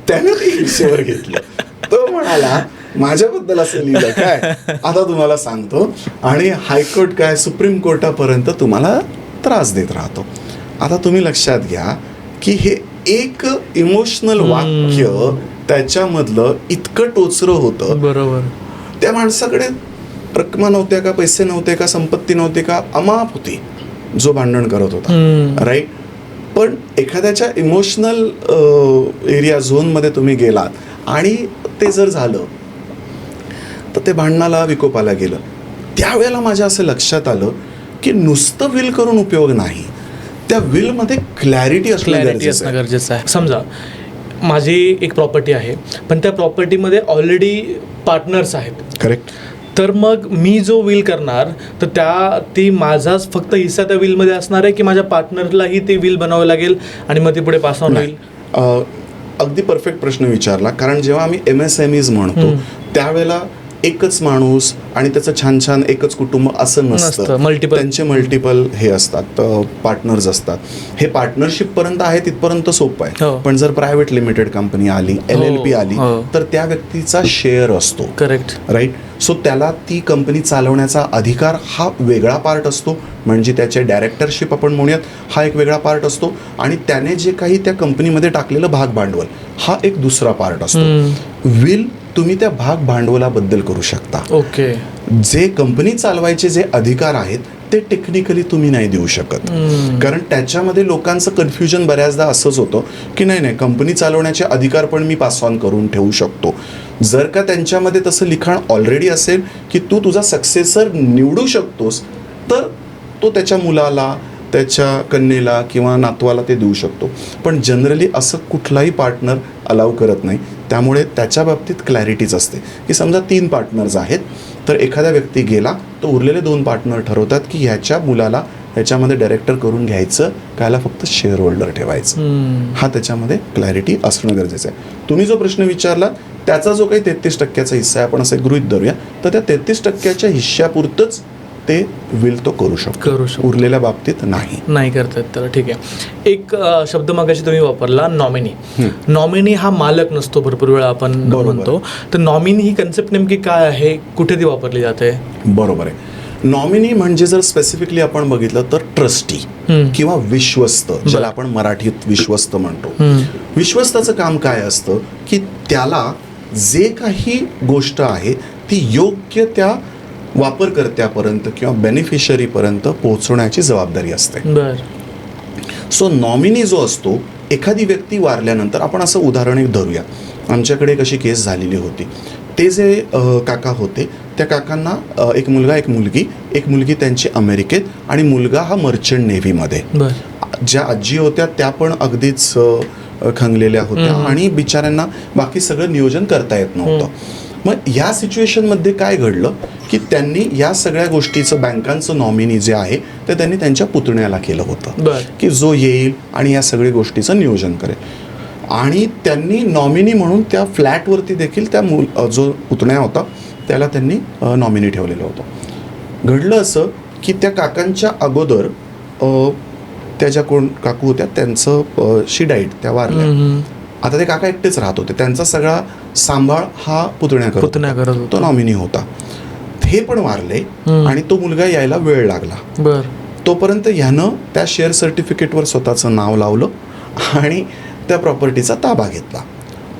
त्यानं ते हिशेवर घेतलं. तो म्हणाला माझ्याबद्दल असं लिहिलं काय, आता तुम्हाला सांगतो आणि हायकोर्ट काय सुप्रीम कोर्टापर्यंत तुम्हाला त्रास देत राहतो. आता तुम्ही लक्षात घ्या की हे एक इमोशनल वाक्य त्याच्यामधलं इतकं टोचरं होतं. बरोबर. त्या माणसाकडे रकमा नव्हत्या का, पैसे नव्हते का, संपत्ती नव्हती का, अमाप होती जो भांडण करत होता, राईट. पण एखाद्याच्या इमोशनल एरिया झोनमध्ये तुम्ही गेलात आणि ते जर झालं तर ते भांडणाला विकोपाला गेलं. त्यावेळेला माझ्या असं लक्षात आलं की नुसतं विल करून उपयोग नाही, त्या विलमध्ये क्लॅरिटी असणं गरजेचं आहे. समजा माझी एक प्रॉपर्टी आहे पण त्या प्रॉपर्टीमध्ये ऑलरेडी पार्टनर्स आहेत. करेक्ट. तर मग मी जो विल करणार तर ती माझाच फक्त हिस्सा त्या विलमध्ये असणार आहे की माझ्या पार्टनरलाही ते विल बनावं लागेल आणि मग ती पुढे पास ऑन होईल? अगदी परफेक्ट प्रश्न विचारला. कारण जेव्हा आम्ही MSMEs म्हणतो त्यावेळेला एकच माणूस आणि त्याचं छान छान एकच कुटुंब असं नसतं. त्यांचे मल्टिपल हे असतात, पार्टनर्स असतात. हे पार्टनरशिप पर्यंत आहे तिथपर्यंत सोपं आहे. पण जर प्रायव्हेट लिमिटेड कंपनी आली, LLP आली तर त्या व्यक्तीचा शेअर असतो. करेक्ट. राईट. सो त्याला ती कंपनी चालवण्याचा अधिकार हा वेगळा पार्ट असतो, म्हणजे त्याचे डायरेक्टरशिप आपण म्हणूयात हा एक वेगळा पार्ट असतो आणि त्याने जे काही त्या कंपनीमध्ये टाकलेलं भाग भांडवल हा एक दुसरा पार्ट असतो. विल तुम्ही त्या भाग भांडवलाबद्दल करू शकता. ओके. जे कंपनी चालवायचे जे अधिकार आहेत ते टेक्निकली तुम्ही नाही देऊ शकत. कारण त्याच्यामध्ये लोकांचं कन्फ्युजन बऱ्याचदा असंच होतं की नाही कंपनी चालवण्याचे अधिकार पण मी पास ऑन करून ठेवू शकतो. जर का त्यांच्यामध्ये तसं लिखाण ऑलरेडी असेल की तू तुझा सक्सेसर निवडू शकतोस तर तो त्याच्या मुलाला, त्याच्या कन्येला किंवा नातवाला ते देऊ शकतो. पण जनरली असं कुठलाही पार्टनर अलाव करत नाही. त्यामुळे त्याच्या बाबतीत क्लॅरिटीच असते की समजा 3 पार्टनर्स आहेत तर एखादा व्यक्ती गेला तर उरलेले 2 पार्टनर ठरवतात की ह्याच्या मुलाला ह्याच्यामध्ये डायरेक्टर करून घ्यायचं कायला फक्त शेअर होल्डर ठेवायचं. हा त्याच्यामध्ये क्लॅरिटी असणं गरजेचं आहे. तुम्ही जो प्रश्न विचारला त्याचा जो काही 33% हिस्सा आहे आपण असं गृहीत धरूया तर त्या 33% हिश्श्यापुरतंच ते विल तो करू शकतो. उरलेल्या बाबतीत नाही करतात त्याला. ठीक आहे. एक शब्द मागाशी तुम्ही वापरला नॉमिनी. नॉमिनी हा मालक नसतो भरपूर वेळा आपण म्हणतो. तर नॉमिनी ही कन्सेप्ट नेमकी काय आहे, कुठे ती वापरली जाते? बरोबर आहे. नॉमिनी म्हणजे जर स्पेसिफिकली आपण बघितलं तर ट्रस्टी किंवा विश्वस्त, ज्याला आपण मराठीत विश्वस्त म्हणतो. विश्वस्ताचं काम काय असतं की त्याला जे काही गोष्ट आहे ती योग्य त्या वापरकर्त्यापर्यंत किंवा बेनिफिशरीपर्यंत पोहोचवण्याची जबाबदारी असते. सो नॉमिनी जो असतो, एखादी व्यक्ती वारल्यानंतर आपण असं उदाहरण एक धरूया. आमच्याकडे एक अशी केस झालेली होती. ते जे काका होते त्या काकांना एक मुलगा एक मुलगी त्यांची अमेरिकेत आणि मुलगा हा मर्चंट नेव्हीमध्ये. ज्या आजी होत्या त्या पण अगदीच खंगलेल्या होत्या आणि बिचाऱ्यांना बाकी सगळं नियोजन करता येत नव्हतं. मग या सिच्युएशनमध्ये काय घडलं की त्यांनी या सगळ्या गोष्टीचं बँकांचं नॉमिनी जे आहे ते त्यांनी त्यांच्या पुतण्याला केलं होतं की जो येईल आणि या सगळ्या गोष्टीचं नियोजन करेल. आणि त्यांनी नॉमिनी म्हणून त्या फ्लॅटवरती देखील त्या जो पुतण्या होता त्याला त्यांनी नॉमिनी ठेवलेलं होतं. घडलं असं की त्या काकांच्या अगोदर त्या ज्या कोण काकू होत्या त्यांचं शी डाईट, त्या वारल्या. आता ते काका एकटेच राहत होते. त्यांचा सगळा सांभाळ हा पुतण्या करत होता. तो नॉमिनी होता. हे पण वारले आणि तो मुलगा यायला वेळ लागला. तोपर्यंत ह्यानं त्या शेअर सर्टिफिकेटवर स्वतःचं नाव लावलं आणि त्या प्रॉपर्टीचा ताबा घेतला.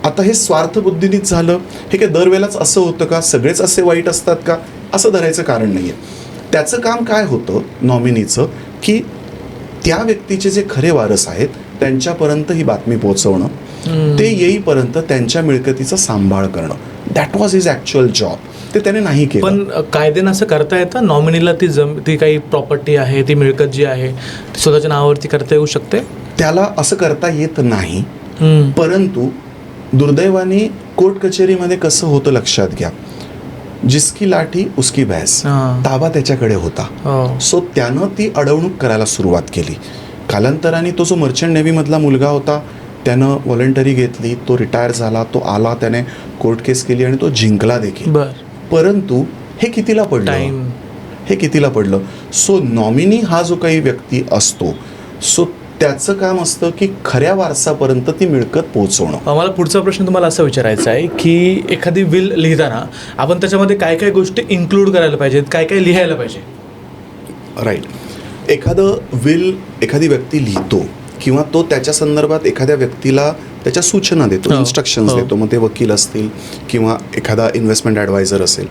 आता हे स्वार्थबुद्धीनीच झालं. हे काय दरवेळेलाच असं होतं का? सगळेच असे वाईट असतात का? असं धरायचं कारण नाही आहे. त्याचं काम काय होतं नॉमिनीचं, की त्या व्यक्तीचे जे खरे वारस आहेत त्यांच्यापर्यंत ही बातमी पोहोचवणं, ते येईपर्यंत त्यांच्या मिळकतीचा सांभाळ करणं. That was his actual job. ते त्याने नाही केलं. पण कायद्यानं असं करता येतं नॉमिनीला ती काही प्रॉपर्टी आहे, ती मिळकत जी आहे ती स्वतःच्या नावावरती करता येऊ शकते? त्याला असं करता येत नाही. परंतु दुर्दैवाने कोर्ट कचेरीमध्ये कसं होतं लक्षात घ्या, जिसकी लाठी उसकी भैंस, ताबा त्याच्याकडे होता. सो त्यानं ती अडवणूक करायला सुरुवात केली. कालांतराने तो जो मर्चंट नेव्हीमधला मुलगा होता त्यानं व्हॉलंटरी घेतली, तो रिटायर झाला, तो आला, त्याने कोर्ट केस केली आणि तो जिंकला देखील. परंतु हे कितीला पडलं? सो नॉमिनी हा जो काही व्यक्ती असतो, सो त्याचं काम असतं की खऱ्या वारसापर्यंत ती मिळकत पोहोचवणं. मला पुढचा प्रश्न तुम्हाला असा विचारायचा आहे की एखादी विल लिहिताना आपण त्याच्यामध्ये काय काय गोष्टी इन्क्लूड करायला पाहिजेत, काय काय लिहायला पाहिजे? राईट. एखादं विल एखादी व्यक्ती लिहितो किंवा तो त्याच्या संदर्भात एखाद्या व्यक्तीला त्याच्या सूचना देतो, इन्स्ट्रक्शन्स देतो, मग ते वकील असतील किंवा एखादा इन्व्हेस्टमेंट ॲडवायझर असेल,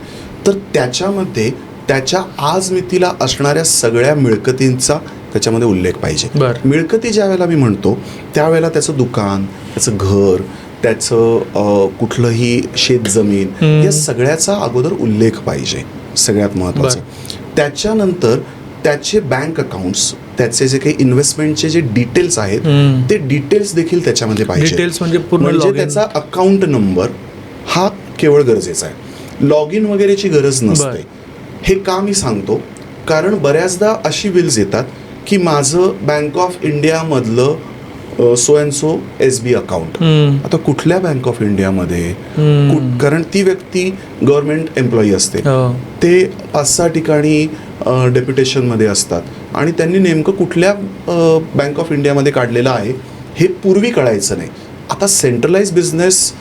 तर त्याच्यामध्ये त्याच्या आज मितीला असणाऱ्या सगळ्या मिळकतींचा त्याच्यामध्ये उल्लेख पाहिजे. मिळकती ज्या वेळेला मी म्हणतो त्यावेळेला त्याचं दुकान, त्याचं घर, त्याचं कुठलंही शेतजमीन, या सगळ्याचा अगोदर उल्लेख पाहिजे, सगळ्यात महत्त्वाचं. त्याच्यानंतर त्याचे बँक अकाउंट्स, त्याचे जे काही इन्व्हेस्टमेंटचे जे डिटेल्स आहेत ते डिटेल्स देखील त्याच्यामध्ये पाहिजे. म्हणजे त्याचा अकाउंट नंबर हा केवळ गरजेचा आहे. लॉग इन वगैरेची गरज नसते. हे का मी सांगतो, कारण बऱ्याचदा अशी विल्स येतात की माझं बँक ऑफ इंडियामधलं so and so SB account. आता कुठल्या बँक ऑफ इंडियामध्ये? कारण ती व्यक्ती गव्हर्नमेंट एम्प्लॉई असते, ते 5-6 ठिकाणी डेप्युटेशनमध्ये असतात आणि त्यांनी नेमकं कुठल्या बँक ऑफ इंडियामध्ये काढलेलं आहे हे पूर्वी कळायचं नाही. आता सेंट्रलाइज बिझनेस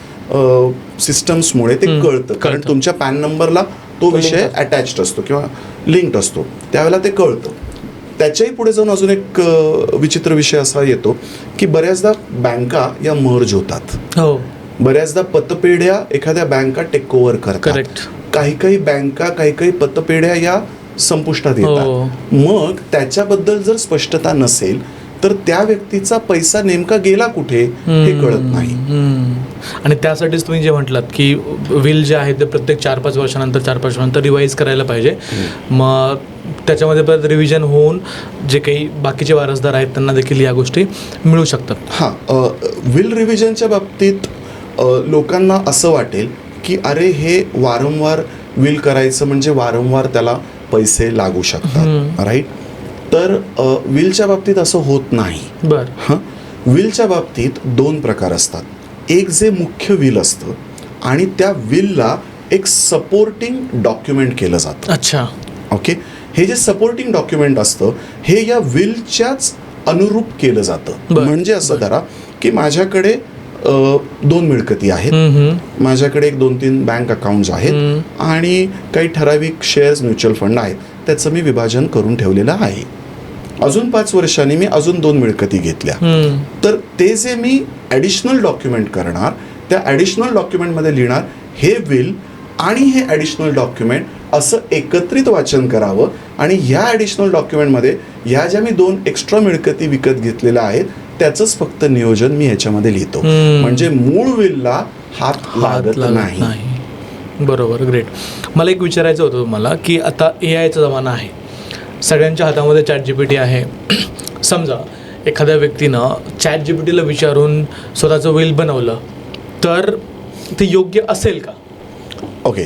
सिस्टम्समुळे ते कळतं, कारण तुमच्या पॅन नंबरला तो विषय अटॅच्ड असतो किंवा लिंक्ड असतो, त्यावेळेला ते कळतं. त्याच्याही पुढे जाऊन अजून एक विचित्र विषय असा येतो की बऱ्याचदा बँका या मर्ज होतात. बऱ्याचदा पतपेढ्या एखाद्या बँका टेक ओव्हर करतात. काही बँका, काही पतपेढ्या या संपुष्टात येतात. मग त्याच्याबद्दल जर स्पष्टता नसेल तर त्या व्यक्तीचा पैसा नेमका गेला कुठे हे कळत नाही. आणि त्यासाठीच तुम्ही जे म्हटलात की विल जे आहे ते प्रत्येक 4-5 वर्षानंतर रिवाईज करायला पाहिजे. मग त्याच्यामध्ये परत रिव्हिजन होऊन जे काही बाकीचे वारसदार आहेत त्यांना देखील या गोष्टी मिळू शकतात. विल रिव्हिजनच्या बाबतीत लोकांना असं वाटेल की अरे हे वारंवार विल करायचं म्हणजे वारंवार त्याला पैसे लागू शकतात, राईट? तर विलच्या बाबतीत असं होत नाही. विलच्या बाबतीत 2 प्रकार असतात. एक जे मुख्य विल असतं आणि त्या विलला एक सपोर्टिंग डॉक्युमेंट केलं जातं. अच्छा, ओके. हे जे सपोर्टिंग डॉक्युमेंट असतं हे या विलच्याच अनुरूप केलं जातं. म्हणजे असं धरा की माझ्याकडे 2 मिळकती आहेत, माझ्याकडे 1-2-3 बँक अकाउंट्स आहेत आणि काही ठराविक शेअर्स म्युच्युअल फंड आहेत, त्याचं मी विभाजन करून ठेवलेलं आहे. अजून 5 वर्षांनी मी अजून 2 मिळकती घेतल्या, तर ते जे मी ॲडिशनल डॉक्युमेंट करणार त्या ॲडिशनल डॉक्युमेंटमध्ये लिहिणार हे विल आणि हे ॲडिशनल डॉक्युमेंट असं एकत्रित वाचन करावं आणि ह्या ॲडिशनल डॉक्युमेंटमध्ये ह्या ज्या मी 2 एक्स्ट्रा मिळकती विकत घेतलेल्या आहेत त्याचंच फक्त नियोजन मी ह्याच्यामध्ये लिहितो. म्हणजे मूळ विलला हात लागत नाही. बरोबर, ग्रेट. मला एक विचारायचं होतं तुम्हाला की आता AIचा जमाना आहे, सगळ्यांच्या हातामध्ये ChatGPT आहे. समजा एखाद्या व्यक्तीनं ChatGPTला विचारून स्वतःचं विल बनवलं तर ते योग्य असेल का? ओके.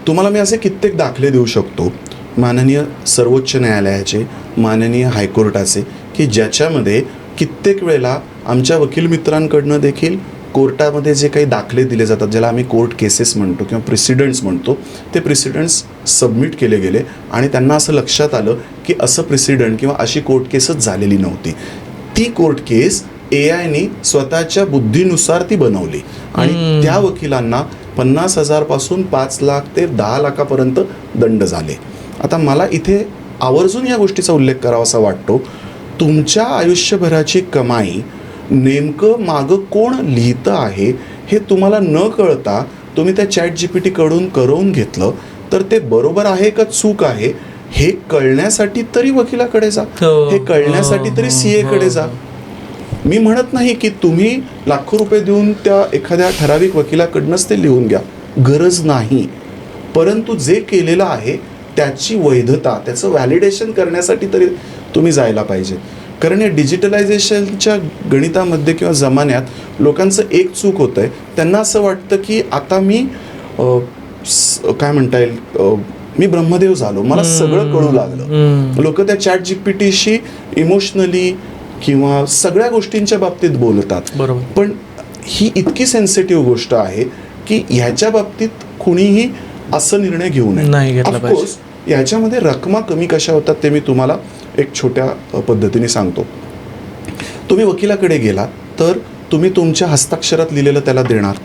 तुम्हाला मी असे कित्येक दाखले देऊ शकतो, माननीय सर्वोच्च न्यायालयाचे, माननीय हायकोर्टाचे, की ज्याच्यामध्ये कित्येक वेळेला आमच्या वकील मित्रांकडनं देखील कोर्टामध्ये जे काही दाखले दिले जातात, ज्याला आम्ही कोर्ट केसेस म्हणतो किंवा प्रेसिडेंट्स म्हणतो, ते प्रेसिडेंट्स सबमिट केले गेले आणि त्यांना असं लक्षात आलं की असं प्रेसिडेंट किंवा अशी कोर्ट केसच झालेली नव्हती. ती कोर्ट केस AIने स्वतःच्या बुद्धीनुसार ती बनवली आणि त्या वकिलांना 50,000 पासून 5 लाख ते 10 लाखापर्यंत दंड झाले. आता मला इथे आवर्जून या गोष्टीचा उल्लेख करावासा वाटतो, तुमच्या आयुष्यभराची कमाई नेमकं मागं कोण लिहितं आहे हे तुम्हाला न कळता तुम्ही त्या ChatGPT कडून करवून घेतलं तर ते बरोबर आहे का चूक आहे हे कळण्यासाठी तरी वकिलाकडे जा, हो. हे कळण्यासाठी तरी CA कडे जा. मी म्हणत नाही की तुम्ही लाखो रुपये देऊन त्या एखाद्या ठराविक वकिलाकडनंच ते लिहून घ्या, गरज नाही. परंतु जे केलेलं आहे त्याची वैधता, त्याचं व्हॅलिडेशन करण्यासाठी तरी तुम्ही जायला पाहिजे. कारण या डिजिटलायझेशनच्या गणितामध्ये किंवा जमान्यात लोकांचं एक चूक होतं आहे. त्यांना असं वाटतं की आता मी काय म्हणता येईल, मी ब्रह्मदेव झालो, मला सगळं कळू लागलं. लोक त्या ChatGPTशी इमोशनली किंवा सगळ्या गोष्टींच्या बाबतीत बोलतात. बरोबर. पण ही इतकी सेन्सिटिव्ह गोष्ट आहे की ह्याच्या बाबतीत कुणीही असं निर्णय घेऊ नाही नये. घेतला पाहिजे. ऑफकोर्स याच्यामध्ये रकमा कमी कशा होतात ते मी तुम्हाला एक छोट्या पद्धतीने सांगतो. तुम्ही वकिलाकडे गेला तर तुम्ही तुमच्या हस्ताक्षरात लिहिलेलं त्याला देणार,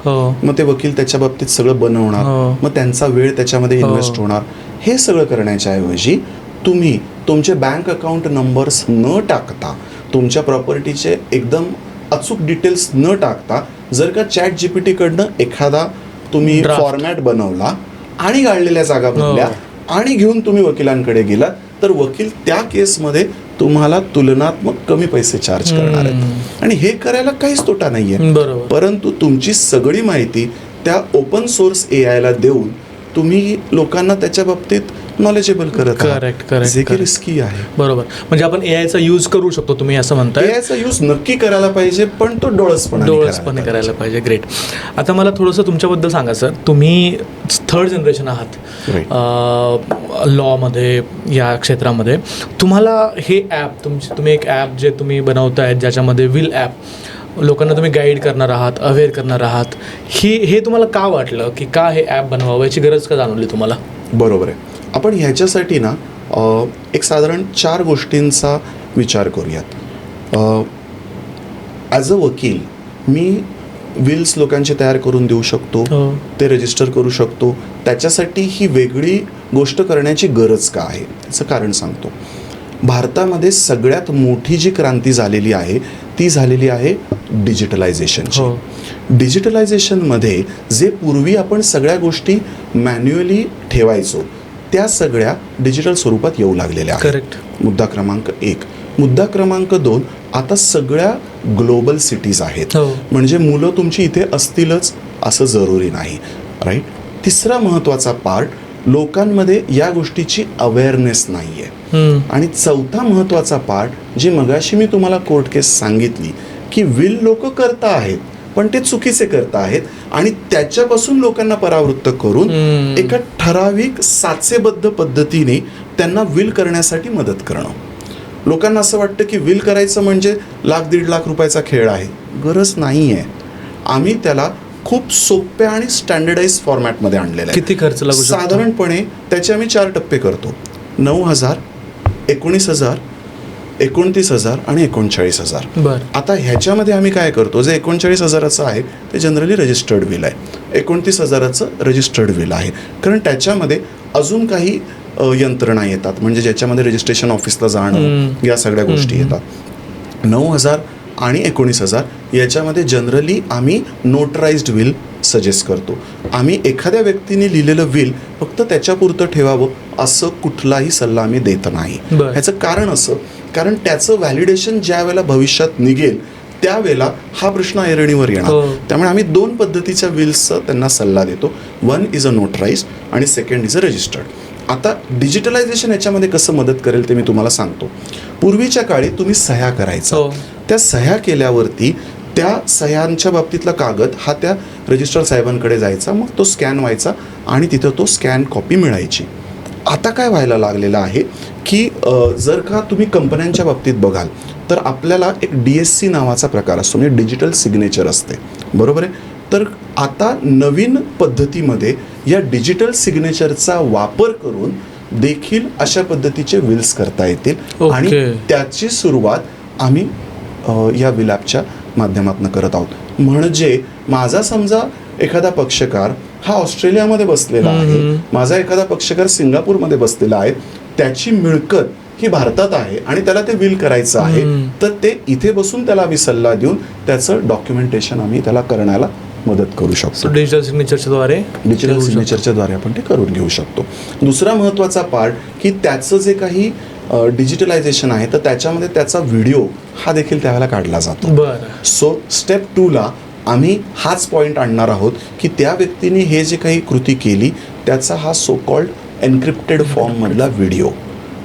मग ते वकील त्याच्या बाबतीत सगळं बनवणार, मग त्यांचा वेळ त्याच्यामध्ये इन्व्हेस्ट होणार. हे सगळं करण्याच्या ऐवजी तुम्ही तुमचे बँक अकाउंट नंबर्स न टाकता, तुमच्या प्रॉपर्टीचे एकदम अचूक डिटेल्स न टाकता, जर का ChatGPT कडनं एखादा तुम्ही फॉर्मॅट बनवला आणि गाळलेल्या जागा भरल्या आणि घेऊन तुम्ही वकिलांकडे गेलात, तर वकील त्या केसमध्ये तुम्हाला तुलनात्मक कमी पैसे चार्ज करणार आहेत. आणि हे करायला काहीच तोटा नाहीये. परंतु तुमची सगळी माहिती त्या ओपन सोर्स AI ला देऊन तुम्ही लोकांना त्याच्या बाबतीत नॉलेजेबल करत आहात, जे की रिस्की आहे. बरोबर. म्हणजे आपण AIचा यूज करू शकतो, तुम्ही असं म्हणताय. AIचा यूज नक्की करायला पाहिजे, पण तो डोळसपणे करायला पाहिजे. ग्रेट. आता मला थोडंसं तुमच्याबद्दल सांगा सर. तुम्ही 3rd जनरेशन आहात लॉमध्ये, या क्षेत्रामध्ये. तुम्हाला हे ॲप, तुम्ही एक ॲप जे तुम्ही बनवताय ज्याच्यामध्ये विल ॲप, लोकांना तुम्ही गाईड करणार आहात, अवेअर करणार आहात, हे तुम्हाला का वाटलं की का हे ॲप बनवावं, याची गरज का जाणवली तुम्हाला? बरोबर आहे. आपण ह्याच्यासाठी ना एक साधारण 4 गोष्टींचा विचार करूयात. ॲज अ वकील मी विल्स लोकांचे तयार करून देऊ शकतो, ते रजिस्टर करू शकतो. त्याच्यासाठी ही वेगळी गोष्ट करण्याची गरज का आहे, त्याचं कारण सांगतो. भारतामध्ये सगळ्यात मोठी जी क्रांती झालेली आहे ती झालेली आहे डिजिटलायझेशनची. डिजिटलायझेशनमध्ये जे पूर्वी आपण सगळ्या गोष्टी मॅन्युअली ठेवायचो त्या सगळ्या डिजिटल स्वरूपात येऊ लागलेल्या आहेत. करेक्ट. मुद्दा क्रमांक 1. मुद्दा क्रमांक 2, आता सगळ्या ग्लोबल सिटीज आहेत, म्हणजे मुलं तुमची इथे असतीलच असं जरुरी नाही, राईट. तिसरा महत्त्वाचा पार्ट, लोकांमध्ये या गोष्टीची अवेअरनेस नाही आहे. आणि चौथा महत्त्वाचा पार्ट, जी मगाशी मी तुम्हाला कोर्ट केस सांगितली की विल लोक करता आहेत पण ते चुकीचे करता आहेत, आणि त्याच्यापासून लोकांना परावृत्त करून एका ठराविक साचेबद्ध पद्धतीने त्यांना विल करण्यासाठी मदत करणं. लोकांना असं वाटतं की विल करायचं म्हणजे 1,00,000-1.5 लाख रुपयाचा खेळ आहे. गरज नाही आहे. आम्ही त्याला खूप सोप्या आणि स्टँडर्डाइज फॉर्मॅटमध्ये आणलेलं आहे. किती खर्च लागू शकतो? साधारणपणे त्याचे आम्ही 4 टप्पे करतो. 9,000, 19,000, 29,000 आणि 39,000. आता ह्याच्यामध्ये आम्ही काय करतो, जे 39,000चं आहे ते जनरली रजिस्टर्ड विल आहे, 29,000चं रजिस्टर्ड विल आहे, कारण त्याच्यामध्ये अजून काही यंत्रणा येतात, म्हणजे ज्याच्यामध्ये रजिस्ट्रेशन ऑफिसला जाणं, या सगळ्या गोष्टी येतात. 9,000 आणि 19,000 याच्यामध्ये जनरली आम्ही नोटराइज्ड विल सजेस्ट करतो. आम्ही एखाद्या व्यक्तीने लिहिलेलं विल फक्त त्याच्यापुरतं ठेवावं असं कुठलाही सल्ला आम्ही देत नाही. ह्याचं कारण असं, कारण त्याचं व्हॅलिडेशन ज्या वेळेला भविष्यात निघेल त्यावेळेला हा प्रश्न ऐरणीवर येणार. त्यामुळे आम्ही 2 पद्धतीच्या विल्सचा त्यांना सल्ला देतो. 1 इज अ नोटराइज्ड आणि 2nd इज अ रजिस्टर्ड. आता डिजिटलायझेशन याच्यामध्ये कसं मदत करेल ते मी तुम्हाला सांगतो. पूर्वीच्या काळी तुम्ही सह्या करायचा, त्या सह्या केल्यावरती त्या सह्यांच्या बाबतीतला कागद हा त्या रजिस्टर साहेबांकडे जायचा, मग तो स्कॅन व्हायचा आणि तिथं तो स्कॅन कॉपी मिळायची. आता काय व्हायला लागलेलं आहे की जर का तुम्ही कंपन्यांच्या बाबतीत बघाल तर आपल्याला एक DSC नावाचा प्रकार असतो, म्हणजे डिजिटल सिग्नेचर असते, बरोबर आहे. तर आता नवीन पद्धतीमध्ये या डिजिटल सिग्नेचरचा वापर करून देखील अशा पद्धतीचे विल्स करता येतील. आणि त्याची सुरुवात आम्ही या विल ॲपच्या माध्यमातून करत आहोत. म्हणजे माझा समजा एखादा पक्षकार हा ऑस्ट्रेलियामध्ये बसलेला आहे, माझा एखादा पक्षकार सिंगापूरमध्ये बसलेला आहे, त्याची मिळकत ही भारतात आहे आणि त्याला ते विल करायचं आहे, तर ते इथे बसून त्याला आम्ही सल्ला देऊन त्याचं डॉक्युमेंटेशन आम्ही त्याला करण्याला मदत करू शकतो. डिजिटल सिग्नेचरच्याद्वारे डिजिटल सिग्नेचरच्याद्वारे आपण ते करून घेऊ शकतो. दुसरा महत्त्वाचा पार्ट की त्याचं जे काही डिजिटलायझेशन आहे तर त्याच्यामध्ये त्याचा व्हिडिओ हा देखील त्यावेळेला काढला जातो. बरं. सो स्टेप 2ला आम्ही हाच पॉईंट आणणार आहोत की त्या व्यक्तीने हे जे काही कृती केली त्याचा हा सो कॉल्ड एन्क्रिप्टेड फॉर्ममधला व्हिडिओ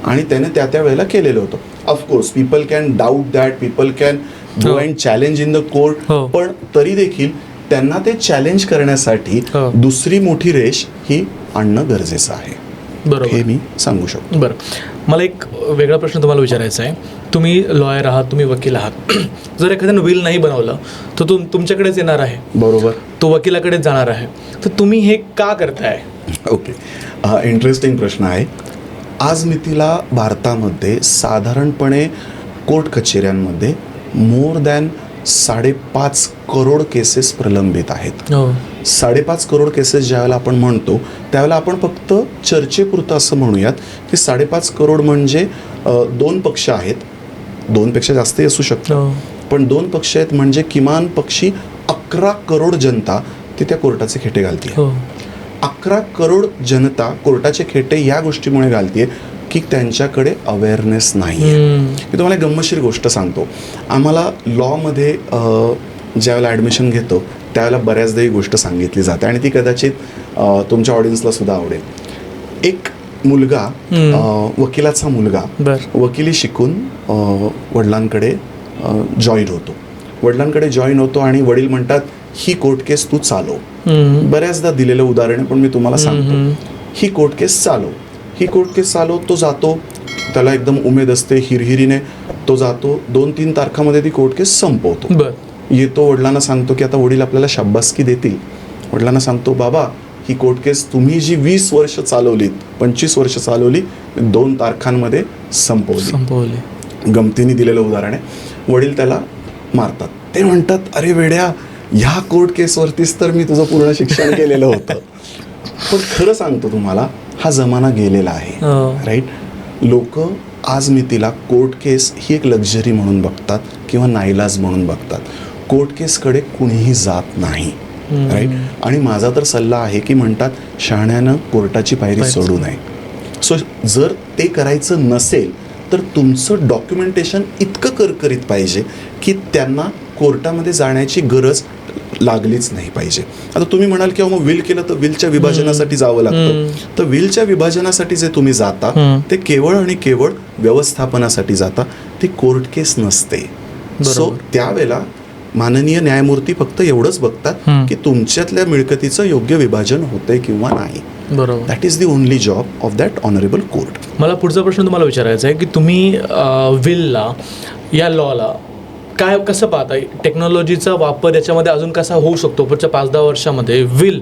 आणि त्याने त्या वेळेला केलेलं होतं. Of course people can doubt that, people can go and challenge in the court, पण तरी देखील त्यांना ते चॅलेंज करण्यासाठी दुसरी मोठी रेष ही आणणं गरजेचं आहे. बरोबर, हे मी सांगू शकतो. बरं, मला एक वेगळा प्रश्न तुम्हाला विचारायचा आहे. तुम्ही लॉयर आहात, तुम्ही वकील आहात. जर एखाद्यानं विल नाही बनवलं तर तुमच्याकडेच येणार आहे. बरोबर. तो वकिलाकडेच जाणार आहे. तर तुम्ही हे का करताय? ओके, इंटरेस्टिंग प्रश्न आहे. आज मितीला भारतामध्ये साधारणपणे कोर्ट कचेऱ्यांमध्ये मोर दॅन 5.5 करोड केसेस प्रलंबित आहेत. 5.5 करोड केसेस ज्यावेळेला आपण म्हणतो त्यावेळेला आपण फक्त चर्चेपुरतं असं म्हणूयात की 5.5 करोड म्हणजे 2 पक्ष आहेत. 2 पेक्षा जास्तही असू शकतं, पण 2 पक्ष आहेत म्हणजे किमान पक्षी 11 करोड जनता ती त्या कोर्टाचे खेटे घालते. 11 करोड जनता कोर्टाचे खेटे या गोष्टीमुळे घालते की त्यांच्याकडे अवेअरनेस नाही आहे. मी तुम्हाला एक गंमतशीर गोष्ट सांगतो. आम्हाला लॉमध्ये ज्यावेळेला ॲडमिशन घेतो त्यावेळेला बऱ्याचदा ही गोष्ट सांगितली जाते आणि ती कदाचित तुमच्या ऑडियन्सला सुद्धा आवडेल. एक मुलगा, वकिलाचा मुलगा वकिली शिकून वडिलांकडे जॉईन होतो आणि वडील म्हणतात ही कोर्ट केस तू चालव. बऱ्याचदा दिलेलं उदाहरण पण मी तुम्हाला सांगतो. ही कोर्ट केस चालव. तो जातो, त्याला एकदम उमेद असते, हिरहिरीने तो जातो. 2-3 तारखामध्ये ती कोर्ट केस संपवतो. येतो, वडिलांना सांगतो की आता वडील आपल्याला शाब्बासकी देतील. वडिलांना सांगतो बाबा ही कोर्ट केस तुम्ही जी 20 वर्ष चालवलीत, 25 वर्ष चालवली, 2 तारखांमध्ये संपवली. गमतीने दिलेलं उदाहरण आहे. वडील त्याला मारतात. ते म्हणतात अरे वेड्या, ह्या कोर्ट केसवरतीच तर मी तुझं पूर्ण शिक्षण केलेलं होतं. पण खरं सांगतो तुम्हाला, हा जमाना गेलेला आहे. राईट. लोक आज मितीला कोर्ट केस ही एक लक्झरी म्हणून बघतात किंवा नाईलाज म्हणून बघतात. कोर्ट केसकडे कुणीही जात नाही. राईट. आणि माझा तर सल्ला आहे की म्हणतात शहाण्यानं कोर्टाची पायरी सोडू नये. सो जर ते करायचं नसेल तर तुमचं डॉक्युमेंटेशन इतकं करकरीत पाहिजे की त्यांना कोर्टामध्ये जाण्याची गरज लागलीच नाही पाहिजे. आता तुम्ही म्हणाल की मग विल केलं तर विलच्या विभाजनासाठी जावं लागतं. तर विलच्या विभाजनासाठी जे तुम्ही जाता ते केवळ आणि केवळ व्यवस्थापनासाठी जाता, ती कोर्ट केस नसते. सो त्यावेळेला माननीय न्यायमूर्ती फक्त एवढंच बघतात की तुमच्यातल्या मिळकतीचं योग्य विभाजन होतंय किंवा नाही. बरोबर. That is the only job of that honourable court. मला पुढचा प्रश्न तुम्हाला विचारायचा आहे की तुम्ही विलला, या लॉला काय कसं पाहता? टेक्नॉलॉजीचा वापर याच्यामध्ये अजून कसा होऊ शकतो? पुढच्या 5-10 वर्षामध्ये विल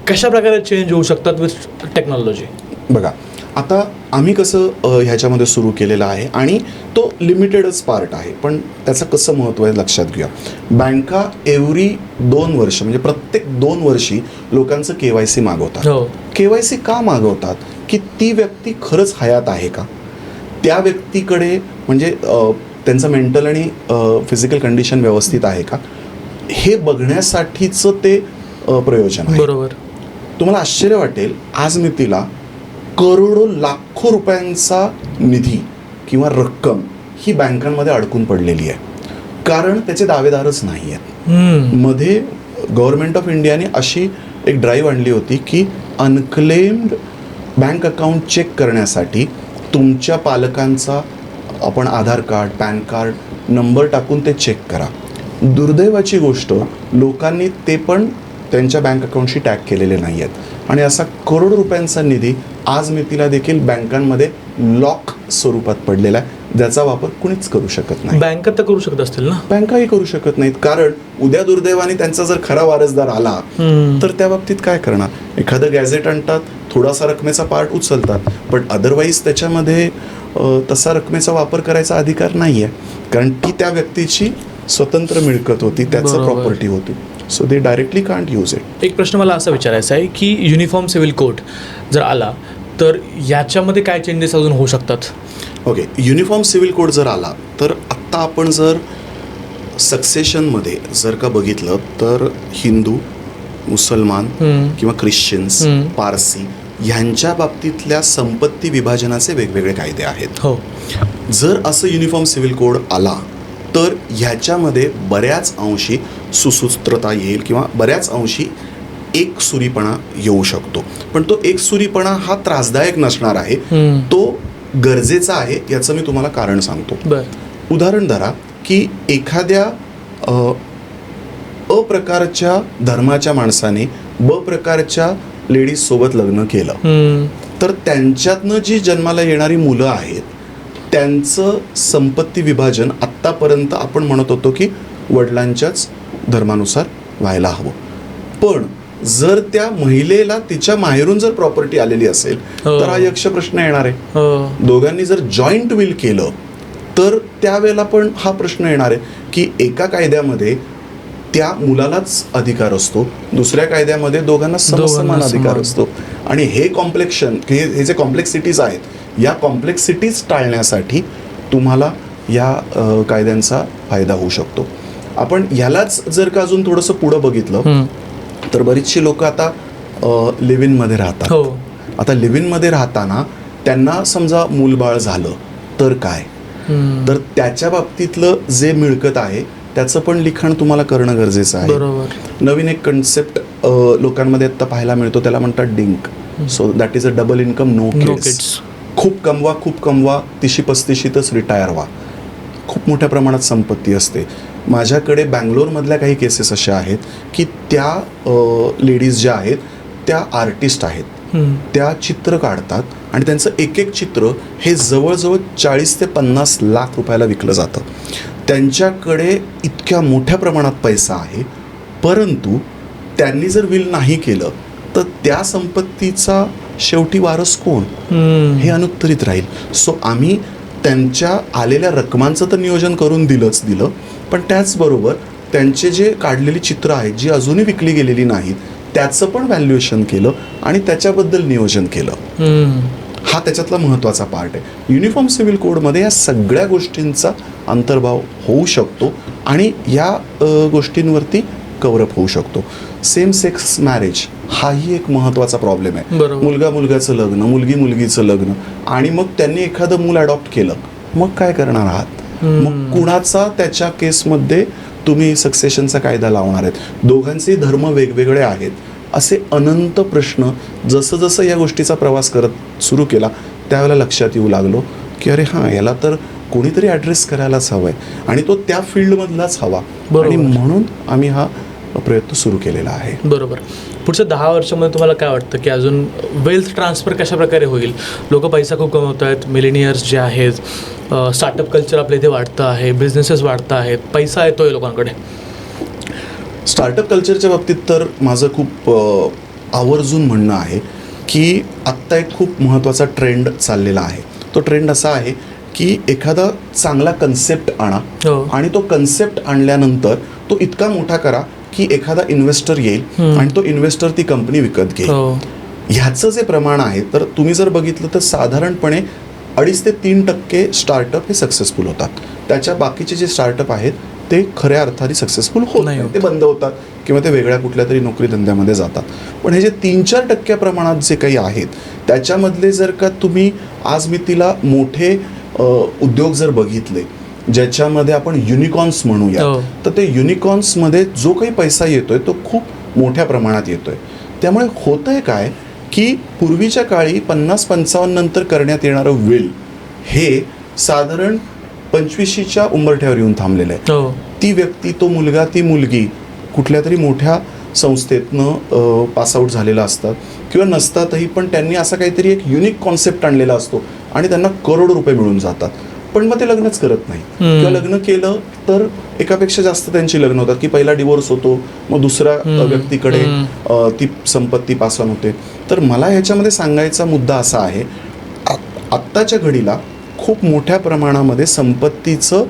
कशा प्रकारे चेंज होऊ शकतात विथ टेक्नॉलॉजी? बघा, आता आम्ही कसं ह्याच्यामध्ये सुरू केलेलं आहे आणि तो लिमिटेडच पार्ट आहे, पण त्याचं कसं महत्त्व आहे लक्षात घेऊया. बँका एव्हरी 2 वर्ष म्हणजे प्रत्येक 2 वर्षी लोकांचं KYC मागवतात. KYC का मागवतात? की ती व्यक्ती खरंच हयात आहे का, त्या व्यक्तीकडे म्हणजे त्यांचं मेंटल आणि फिजिकल कंडिशन व्यवस्थित आहे का, हे बघण्यासाठीचं ते प्रयोजन आहे. बरोबर. तुम्हाला आश्चर्य वाटेल, आज मितीला करोडो लाखो रुपयांचा निधी किंवा रक्कम ही बँकांमध्ये अडकून पडलेली आहे, कारण त्याचे दावेदारच नाही आहेत. मध्ये गव्हर्नमेंट ऑफ इंडियाने अशी एक ड्राईव्ह आणली होती की अनक्लेम्ड बँक अकाउंट चेक करण्यासाठी तुमच्या पालकांचा आपण आधार कार्ड, पॅन कार्ड नंबर टाकून ते चेक करा. दुर्दैवाची गोष्ट, लोकांनी ते पण त्यांच्या बँक अकाउंटशी टॅग केलेले नाही आहेत आणि असा करोडो रुपयांचा निधी आज मितीला देखील बँकांमध्ये लॉक स्वरूपात पडलेला आहे, ज्याचा वापर कुणीच करू शकत नाही. बँका तर करू शकत असतील ना? बँकाही करू शकत नाहीत, कारण उद्या दुर्दैवाने त्यांचा जर खरा वारसदार आला तर त्या बाबतीत काय करणार? एखादं गॅझेट आणतात, थोडासा रकमेचा पार्ट उचलतात, पण अदरवाईज त्याच्यामध्ये तसा रकमेचा वापर करायचा अधिकार नाही आहे, कारण ती त्या व्यक्तीची स्वतंत्र मिळकत होती, त्याचं प्रॉपर्टी होती. So they directly can't use it. एक प्रश्न मला असा विचारायचा आहे की युनिफॉर्म सिव्हिल कोड जर आला तर याच्यामध्ये काय चेंजेस अजून होऊ शकतात? ओके, युनिफॉर्म सिव्हिल कोड जर आला तर आत्ता आपण जर सक्सेशनमध्ये जर का बघितलं तर हिंदू, मुसलमान किंवा ख्रिश्चन्स, पारसी ह्यांच्या बाबतीतल्या संपत्ती विभाजनाचे वेगवेगळे कायदे आहेत. हो. जर असं युनिफॉर्म सिव्हिल कोड आला तर ह्याच्यामध्ये बऱ्याच अंशी सुसूत्रता येईल किंवा बऱ्याच अंशी एकसुरीपणा येऊ शकतो. पण तो एकसुरीपणा हा त्रासदायक नसणार आहे, तो गरजेचा आहे. याचं मी तुम्हाला कारण सांगतो. उदाहरण धरा की एखाद्या अ प्रकारच्या धर्माच्या माणसाने ब प्रकारच्या लेडीज सोबत लग्न केलं, तर त्यांच्यातनं जी जन्माला येणारी मुलं आहेत त्यांचं संपत्ती विभाजन आत्तापर्यंत आपण म्हणत होतो की वडिलांच्याच धर्मानुसार व्हायला हवं. पण जर त्या महिलेला तिच्या माहेरून जर प्रॉपर्टी आलेली असेल तर हा यक्ष प्रश्न येणार आहे. दोघांनी जर जॉईंट विल केलं तर त्यावेळेला पण हा प्रश्न येणार आहे की एका कायद्यामध्ये त्या मुलालाच अधिकार असतो, दुसऱ्या कायद्यामध्ये दोघांना समान अधिकार असतो. आणि हे कॉम्प्लेक्शन हे जे कॉम्प्लेक्सिटीज आहेत या कॉम्प्लेक्सिटीज टाळण्यासाठी तुम्हाला या कायद्यांचा फायदा होऊ शकतो. आपण यालाच जर का अजून थोडंसं पुढं बघितलं तर बरीचशी लोक आता लिव्ह इनमध्ये राहतात. आता लिव्ह इनमध्ये राहताना त्यांना समजा मूलबाळ झालं तर काय, तर त्याच्या बाबतीतलं जे मिळकत आहे त्याचं पण लिखाण तुम्हाला करणं गरजेचं आहे. नवीन एक कन्सेप्ट लोकांमध्ये आता पाहायला मिळतो, त्याला म्हणतात DINK. So that is a double income no kids. खूप कमवा 30-35तच रिटायर व्हा. खूप मोठ्या प्रमाणात संपत्ती असते. माझ्याकडे बँगलोरमधल्या काही केसेस अशा आहेत की त्या लेडीज ज्या आहेत त्या आर्टिस्ट आहेत, त्या चित्र काढतात आणि त्यांचं एक एक चित्र हे जवळजवळ 40 ते 50 लाख रुपयाला विकलं जातं. त्यांच्याकडे इतक्या मोठ्या प्रमाणात पैसा आहे, परंतु त्यांनी जर विल नाही केलं तर त्या संपत्तीचा शेवटी वारस कोण हे अनुत्तरित राहील. सो आम्ही त्यांच्या आलेल्या रकमांचं तर नियोजन करून दिलं, पण त्याचबरोबर त्यांचे जे काढलेली चित्र आहेत जी अजूनही विकली गेलेली नाहीत त्याचं पण व्हॅल्युएशन केलं आणि त्याच्याबद्दल नियोजन केलं. हा त्याच्यातला महत्त्वाचा पार्ट आहे. युनिफॉर्म सिव्हिल कोडमध्ये या सगळ्या गोष्टींचा अंतर्भाव होऊ शकतो आणि या गोष्टींवरती कव्हरअप होऊ शकतो. सेम सेक्स मॅरेज हाही एक महत्त्वाचा प्रॉब्लेम आहे. मुलगा मुलगाचं लग्न, मुलगी मुलगीचं लग्न आणि मग त्यांनी एखादं मूल अडॉप्ट केलं, मग काय करणार आहात? मग कुणाचा त्याच्या केसमध्ये तुम्ही सक्सेशनचा कायदा लावणार आहेत? दोघांचे धर्म वेगवेगळे आहेत. असे अनंत प्रश्न जसं जसं या गोष्टीचा प्रवास करत सुरू केला त्यावेळेला लक्षात येऊ लागलो की अरे हां, याला तर कोणीतरी ॲड्रेस करायलाच हवं आहे आणि तो त्या फील्डमधलाच हवा. आणि म्हणून आम्ही हा प्रयत्न सुरू केलेला आहे. बरोबर. पुढच्या 10 वर्षामध्ये तुम्हाला काय वाटतं की अजून वेल्थ ट्रान्सफर कशा प्रकारे होईल? लोक पैसा खूप कमवत आहेत, मिलेनियर्स जे आहेत, स्टार्टअप कल्चर आपल्या इथे वाढतं आहे, बिझनेसेस वाढत आहेत, पैसा येतोय लोकांकडे. स्टार्टअप कल्चरच्या बाबतीत तर माझं खूप आवर्जून म्हणणं आहे की आत्ता एक खूप महत्त्वाचा ट्रेंड चाललेला आहे. तो ट्रेंड असा आहे की एखादा चांगला कन्सेप्ट आणा आणि तो कन्सेप्ट आणल्यानंतर तो इतका मोठा करा की एखादा इन्व्हेस्टर येईल आणि तो इन्व्हेस्टर ती कंपनी विकत घेईल. ह्याचं जे प्रमाण आहे तर तुम्ही जर बघितलं तर साधारणपणे 2.5 ते 3% स्टार्टअप हे सक्सेसफुल होतात. त्याच्या बाकीचे जे स्टार्टअप आहेत ते खऱ्या अर्थाने सक्सेसफुल होत नाही, ते बंद होतात किंवा ते वेगळ्या कुठल्या तरी नोकरी धंद्यामध्ये जातात. पण हे जे 3-4% प्रमाणात जे काही आहेत त्याच्यामधले जर का तुम्ही आज मी तिला मोठे उद्योग जर बघितले ज्याच्यामध्ये आपण युनिकॉर्न्स म्हणूया, तर ते युनिकॉर्न्समध्ये जो काही पैसा येतोय तो खूप मोठ्या प्रमाणात येतोय. त्यामुळे होतंय काय की पूर्वीच्या काळी 50-55 नंतर करण्यात येणारं विल हे साधारण 25च्या उंबरठ्यावर येऊन थांबलेलं आहे. ती व्यक्ती, तो मुलगा, ती मुलगी कुठल्या तरी मोठ्या संस्थेतनं पासआउट झालेला असतात किंवा नसतातही, पण त्यांनी असा काहीतरी एक युनिक कॉन्सेप्ट आणलेला असतो आणि त्यांना करोडो रुपये मिळून जातात. पण मग ते लग्नच करत नाही किंवा लग्न केलं तर एकापेक्षा जास्त त्यांची लग्न होतात की पहिला डिवोर्स होतो, मग दुसऱ्या व्यक्तीकडे ती संपत्ती पास ऑन होते. तर मला ह्याच्यामध्ये सांगायचा मुद्दा असा आहे, आत्ताच्या घडीला खूप मोठ्या प्रमाणामध्ये संपत्तीचं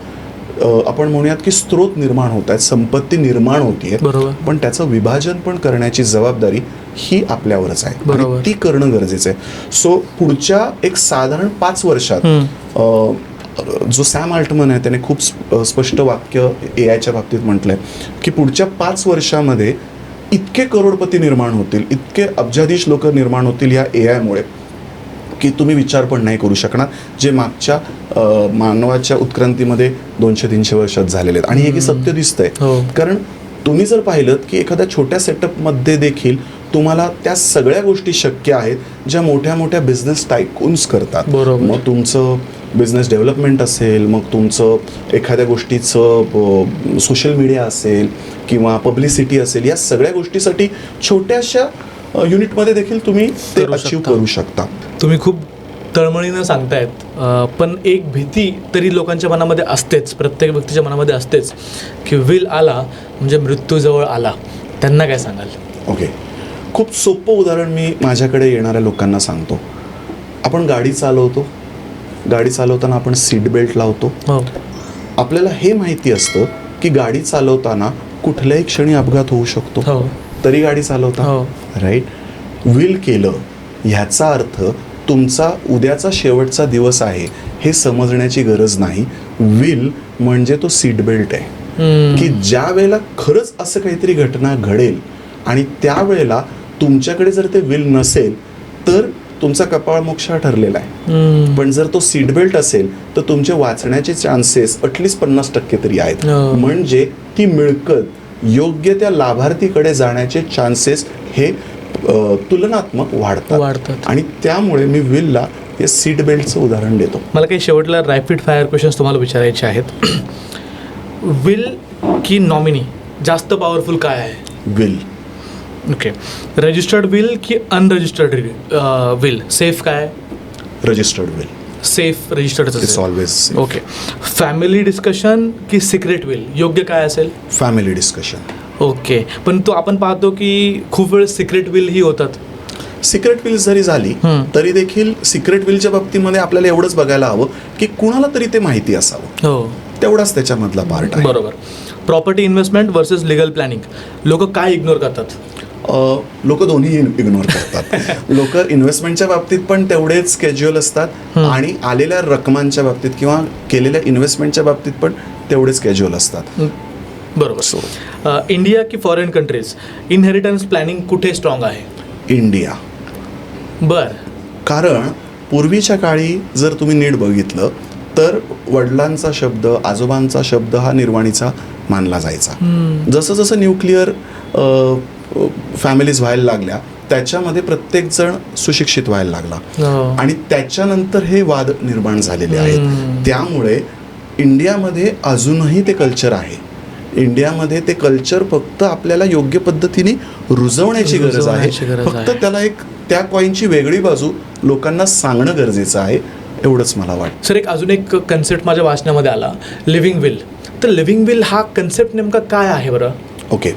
आपण म्हणूयात की स्रोत निर्माण होत आहेत, संपत्ती निर्माण होतीये, पण त्याचं विभाजन पण करण्याची जबाबदारी ही आपल्यावरच आहे आणि ती करणं गरजेचं आहे. सो पुढच्या एक साधारण 5 वर्षात जो सॅम अल्टमन आहे त्याने खूप स्पष्ट वाक्य AIच्या बाबतीत म्हटलंय की पुढच्या 5 वर्षामध्ये इतके करोडपती निर्माण होतील, इतके अब्जाधीश लोक निर्माण होतील या AI-मुळे की तुम्ही विचार पण नाही करू शकणार, जे मागच्या मानवाच्या उत्क्रांतीमध्ये 200-300 वर्षात झालेले आहेत. आणि हे की सत्य दिसतंय. कारण तुम्ही जर पाहिलं की एखाद्या छोट्या सेटअपमध्ये देखील तुम्हाला त्या सगळ्या गोष्टी शक्य आहेत ज्या मोठ्या मोठ्या बिझनेस टायकून्स करतात. मग तुमचं बिझनेस डेव्हलपमेंट असेल, मग तुमचं एखाद्या गोष्टीचं सोशल मीडिया असेल किंवा पब्लिसिटी असेल, या सगळ्या गोष्टीसाठी छोट्याशा युनिटमध्ये देखील तुम्ही ते अचीव करू शकता. तुम्ही खूप तळमळीनं सांगतायत, पण एक भीती तरी लोकांच्या मनामध्ये असतेच, प्रत्येक व्यक्तीच्या मनामध्ये असतेच की विल आला म्हणजे मृत्यू जवळ आला. त्यांना काय सांगाल? ओके, खूप सोपं उदाहरण मी माझ्याकडे येणाऱ्या लोकांना सांगतो. आपण गाडी चालवतो, गाडी चालवताना आपण सीट बेल्ट लावतो. आपल्याला हे माहिती असतं की गाडी चालवताना कुठल्याही क्षणी अपघात होऊ शकतो, तरी गाडी चालवता, राईट. विल केलं ह्याचा अर्थ तुमचा उद्याचा शेवटचा दिवस आहे हे समजण्याची गरज नाही. विल म्हणजे तो सीट बेल्ट आहे की ज्या वेळेला खरंच असं काहीतरी घटना घडेल आणि त्यावेळेला तुमच्याकडे जर ते विल नसेल तर तुमचा कपाळ मोक्ष ठरलेला आहे. पण जर तो सीट बेल्ट असेल तर तुमचे वाचण्याचे चान्सेस ॲटलिस्ट 50% तरी आहेत. म्हणजे ती मिळकत योग्य त्या लाभार्थीकडे जाण्याचे चान्सेस हे तुलनात्मक वाढतात. आणि त्यामुळे मी विलला या सीट बेल्टचं उदाहरण देतो. मला काही शेवटला रॅपिड फायर क्वेश्चन्स तुम्हाला विचारायचे आहेत. विल की नॉमिनी जास्त पॉवरफुल काय आहे? विल. ओके. रजिस्टर्ड विल की अनरजिस्टर्ड विल? सेफ काय? Registered will. Safe registered it's always. Okay. Family discussion की सिक्रेट विल योग्य काय असेल? Family discussion. ओके. पण तो आपण पाहतो की खूप वेळ सिक्रेट विल ही होतात. सिक्रेट विल जरी झाली तरी देखील सिक्रेट विलच्या बाबतीमध्ये आपल्याला एवढंच बघायला हवं की कुणाला तरी ते माहिती असावं. हो, तेवढाच त्याच्यामधला पार्ट आहे. बरोबर. Property investment versus legal planning, लोक काय इग्नोर करतात? लोक दोन्ही इग्नोर करतात. लोक इन्व्हेस्टमेंटच्या बाबतीत पण तेवढेच कॅज्युअल असतात आणि आलेल्या रकमांच्या बाबतीत किंवा केलेल्या इन्व्हेस्टमेंटच्या बाबतीत पण तेवढेच कॅज्युअल असतात. बरोबर. इंडिया की फॉरेन कंट्रीज, इनहेरिटन्स प्लॅनिंग कुठे स्ट्रॉंग आहे? इंडिया. कारण पूर्वीच्या काळी जर तुम्ही नीट बघितलं तर वडिलांचा शब्द, आजोबांचा शब्द हा निर्वाणीचा मानला जायचा. जसं जसं न्यूक्लिअर फॅमिलीज व्हायला लागल्या त्याच्यामध्ये प्रत्येकजण सुशिक्षित व्हायला लागला आणि त्याच्यानंतर हे वाद निर्माण झालेले आहेत. त्यामुळे इंडियामध्ये अजूनही ते कल्चर आहे. इंडियामध्ये ते कल्चर फक्त आपल्याला योग्य पद्धतीने रुजवण्याची गरज आहे. फक्त त्याला एक त्या कॉईनची वेगळी बाजू लोकांना सांगणं गरजेचं आहे, एवढंच मला वाटतं. सर, अजून एक कन्सेप्ट माझ्या वाचनामध्ये आला, लिव्हिंग विल. तर लिव्हिंग विल हा कन्सेप्ट नेमका काय आहे बरं? ओके.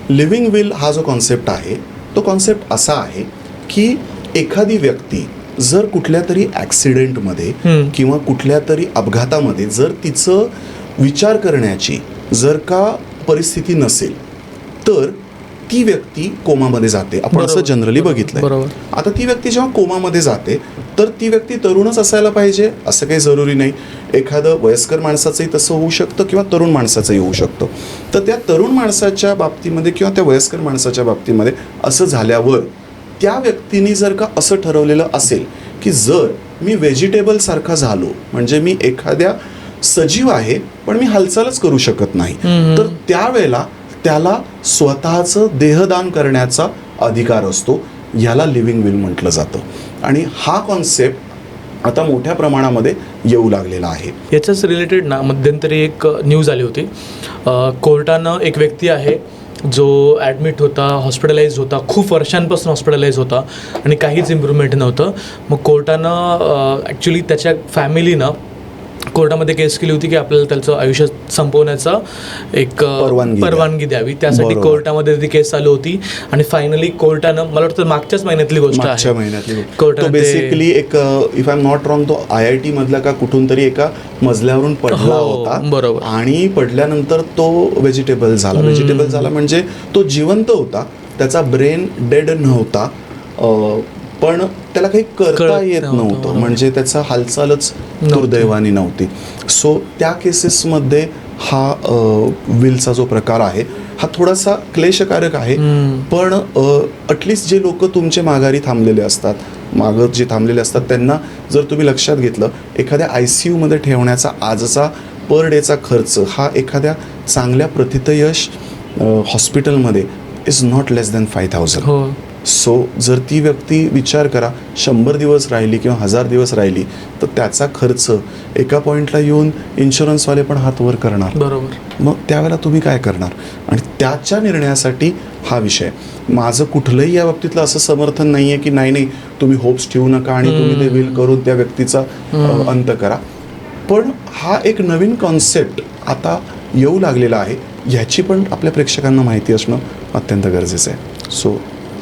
लिव्हिंग विल हा जो कॉन्सेप्ट आहे तो कॉन्सेप्ट असा आहे की एखादी व्यक्ती जर कुठल्या तरी ॲक्सिडेंटमध्ये किंवा कुठल्या तरी अपघातामध्ये जर तिचं विचार करण्याची जर का परिस्थिती नसेल तर ती व्यक्ती कोमामध्ये जाते. आपण असं जनरली बघितलंय. आता ती व्यक्ती जेव्हा कोमामध्ये जाते तर ती व्यक्ती तरुणच असायला पाहिजे असं काही जरुरी नाही. एखादं वयस्कर माणसाचंही तसं होऊ शकतं किंवा तरुण माणसाचंही होऊ शकतं. तर त्या तरुण माणसाच्या बाबतीमध्ये किंवा त्या वयस्कर माणसाच्या बाबतीमध्ये असं झाल्यावर त्या व्यक्तीने जर का असं ठरवलेलं असेल की जर मी व्हेजिटेबल सारखा झालो, म्हणजे मी एखाद्या सजीव आहे पण मी हालचालच करू शकत नाही, तर त्यावेळेला त्याला स्वतःचं देहदान करण्याचा अधिकार असतो. याला लिव्हिंग विल म्हटलं जातं. आणि हा कॉन्सेप्ट आता मोठ्या प्रमाणामध्ये येऊ लागलेला आहे. याच्याच रिलेटेड ना मध्यंतरी एक न्यूज आली होती. कोर्टानं एक व्यक्ती आहे जो ॲडमिट होता, हॉस्पिटलाइज होता, खूप वर्षांपासून हॉस्पिटलाइज होता आणि काहीच इम्प्रूव्हमेंट नव्हतं. मग कोर्टानं ॲक्च्युली त्याच्या फॅमिलीनं कोर्टामध्ये केस केली होती की आपल्याला त्याचं आयुष्य संपवण्याचा एक परवानगी द्यावी. त्यासाठी कोर्टामध्ये ती केस चालू होती आणि फायनली कोर्टानं, मला वाटतं मागच्याच महिन्यातली गोष्ट आहे, कोर्टाने बेसिकली एक if I am not wrong तो IIT मधला का कुठून तरी एका मजल्यावरून पडला होता. बरोबर. आणि पडल्यानंतर तो व्हेजिटेबल झाला म्हणजे तो जिवंत होता, त्याचा ब्रेन डेड नव्हता पण त्याला काही करता येत नव्हतं, म्हणजे त्याचा हालचालच दुर्दैवानी नव्हती. सो त्या केसेसमध्ये हा विलचा जो प्रकार आहे हा थोडासा क्लेशकारक आहे. पण ॲटलिस्ट जे लोक तुमचे माघारी थांबलेले असतात, मागं जे थांबलेले असतात, त्यांना जर तुम्ही लक्षात घेतलं, एखाद्या ICUमध्ये ठेवण्याचा आजचा पर डेचा खर्च हा एखाद्या चांगल्या प्रथितयश हॉस्पिटलमध्ये इज नॉट लेस दॅन 5,000. हो. सो जर ती व्यक्ती विचार करा 100 दिवस राहिली किंवा 1000 दिवस राहिली, तर त्याचा खर्च एका पॉईंटला येऊन इन्शुरन्सवाले पण हात वर करणार. बरोबर. मग त्यावेळेला तुम्ही काय करणार? आणि त्याच्या निर्णयासाठी हा विषय. माझं कुठलंही या बाबतीतलं असं समर्थन नाही आहे की नाही तुम्ही होप्स ठेवू नका आणि तुम्ही ते विल करून त्या व्यक्तीचा अंत करा. पण हा एक नवीन कॉन्सेप्ट आता येऊ लागलेला आहे, ह्याची पण आपल्या प्रेक्षकांना माहिती असणं अत्यंत गरजेचं आहे. सो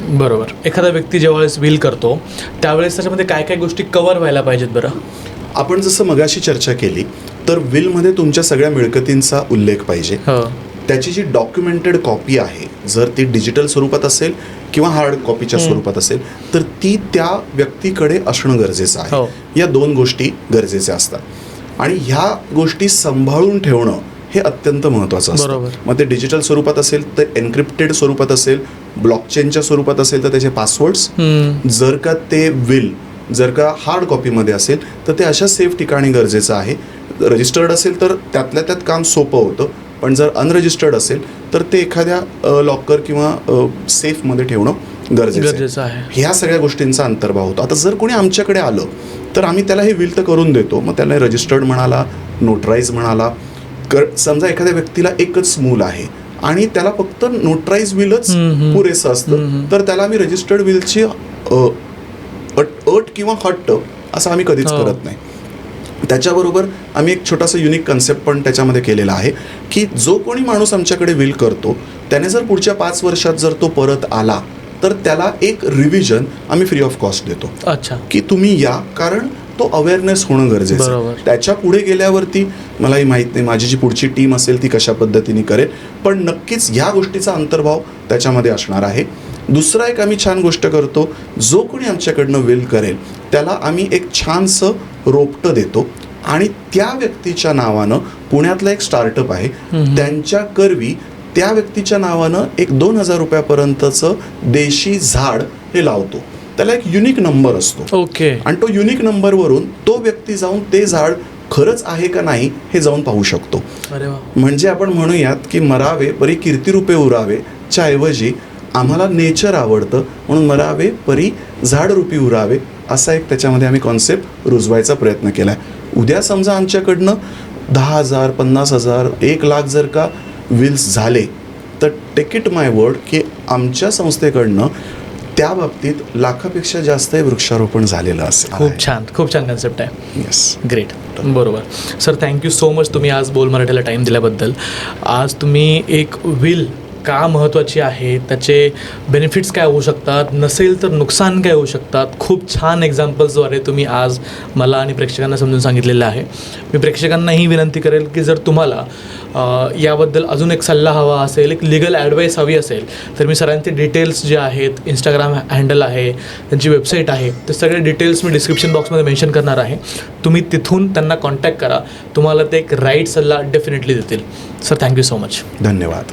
बरोबर. एखादा व्यक्ती ज्यावेळेस विल करतो त्यावेळेस त्याच्यामध्ये काय काय गोष्टी कव्हर व्हायला पाहिजेत बरं? आपण जसं मगाशी चर्चा केली, तर विलमध्ये तुमच्या सगळ्या मिळकतींचा उल्लेख पाहिजे. त्याची जी डॉक्युमेंटेड कॉपी आहे, जर ती डिजिटल स्वरूपात असेल किंवा हार्ड कॉपीच्या स्वरूपात असेल, तर ती त्या व्यक्तीकडे असणं गरजेचं आहे. या 2 गोष्टी गरजेच्या असतात. आणि ह्या गोष्टी सांभाळून ठेवणं हे अत्यंत महत्त्वाचं असतं. मग ते डिजिटल स्वरूपात असेल तर एन्क्रिप्टेड स्वरूपात असेल, ब्लॉकचेनच्या स्वरूपात असेल तर त्याचे पासवर्ड्स, जर का ते विल जर का हार्ड कॉपीमध्ये असेल तर ते अशा सेफ ठिकाणी गरजेचं आहे. रजिस्टर्ड असेल तर त्यातल्या त्यात काम सोपं होतं, पण जर अनरजिस्टर्ड असेल तर ते एखाद्या लॉकर किंवा सेफमध्ये ठेवणं गरजेचं आहे. ह्या सगळ्या गोष्टींचा अंतर्भाव होतो. आता जर कोणी आमच्याकडे आलं तर आम्ही त्याला हे विल तर करून देतो. मग त्याला रजिस्टर्ड म्हणाला, नोटराईज म्हणाला. समजा एखाद्या व्यक्तीला एकच मूल आहे आणि त्याला फक्त नोटराईज विलच पुरेसं असतं, तर त्याला आम्ही रजिस्टर्ड विलची अट किंवा हट्ट असं आम्ही कधीच करत नाही. त्याच्याबरोबर आम्ही एक छोटासा युनिक कन्सेप्ट पण त्याच्यामध्ये केलेला आहे की जो कोणी माणूस आमच्याकडे विल करतो त्याने जर पुढच्या 5 वर्षात जर तो परत आला तर त्याला एक रिव्हिजन आम्ही फ्री ऑफ कॉस्ट देतो. अच्छा. की तुम्ही या, कारण तो अवेअरनेस होणं गरजेचं आहे. त्याच्या पुढे गेल्यावरती मलाही माहीत नाही माझी जी पुढची टीम असेल ती कशा पद्धतीने करेल, पण नक्कीच ह्या गोष्टीचा अंतर्भाव त्याच्यामध्ये असणार आहे. दुसरा एक आम्ही छान गोष्ट करतो, जो कोणी आमच्याकडनं विल करेल त्याला आम्ही एक छानसं रोपटं देतो आणि त्या व्यक्तीच्या नावानं पुण्यातलं एक स्टार्टअप आहे, त्यांच्या करवी त्या व्यक्तीच्या नावानं एक 2,000 रुपयापर्यंतचं देशी झाड हे लावतो. त्याला एक युनिक नंबर असतो. ओके. आणि तो युनिक नंबरवरून तो व्यक्ती जाऊन ते झाड खरंच आहे का नाही हे जाऊन पाहू शकतो. म्हणजे आपण म्हणूयात की मरावे परी कीर्तिरूपे उरावे च्या ऐवजी आम्हाला नेचर आवडतं म्हणून मरावे परी झाडरूपी उरावे असा एक त्याच्यामध्ये आम्ही कॉन्सेप्ट रुजवायचा प्रयत्न केला आहे. उद्या समजा आमच्याकडनं 10,000, 50,000, 1,00,000 जर का विल्स झाले तर टेक इट माय वर्ड की आमच्या संस्थेकडनं त्या बाबतीत लाखापेक्षा जास्त वृक्षारोपण झालेलं असेल. खूप छान कन्सेप्ट आहे. येस. ग्रेट. बरोबर. सर, थँक्यू सो मच तुम्ही आज बोल मराठीला टाईम दिल्याबद्दल. आज तुम्ही एक विल का महत्त्वाची आहे, त्याचे बेनिफिट्स काय होऊ शकतात, नसेल तर नुकसान काय होऊ शकतात, खूप छान एक्झाम्पल्सद्वारे तुम्ही आज मला आणि प्रेक्षकांना समजून सांगितलेलं आहे. मी प्रेक्षकांनाही विनंती करेल की जर तुम्हाला याबद्दल अजून एक सल्ला हवा असेल, एक लिगल ॲडवाईस हवी असेल, तर मी सरांचे डिटेल्स जे आहेत, इंस्टाग्राम हँडल आहे, त्यांची वेबसाईट आहे, ते सगळे डिटेल्स मी डिस्क्रिप्शन बॉक्समध्ये मेन्शन करणार आहे. तुम्ही तिथून त्यांना कॉन्टॅक्ट करा, तुम्हाला ते एक राईट सल्ला डेफिनेटली देतील. Sir, thank you so much. धन्यवाद.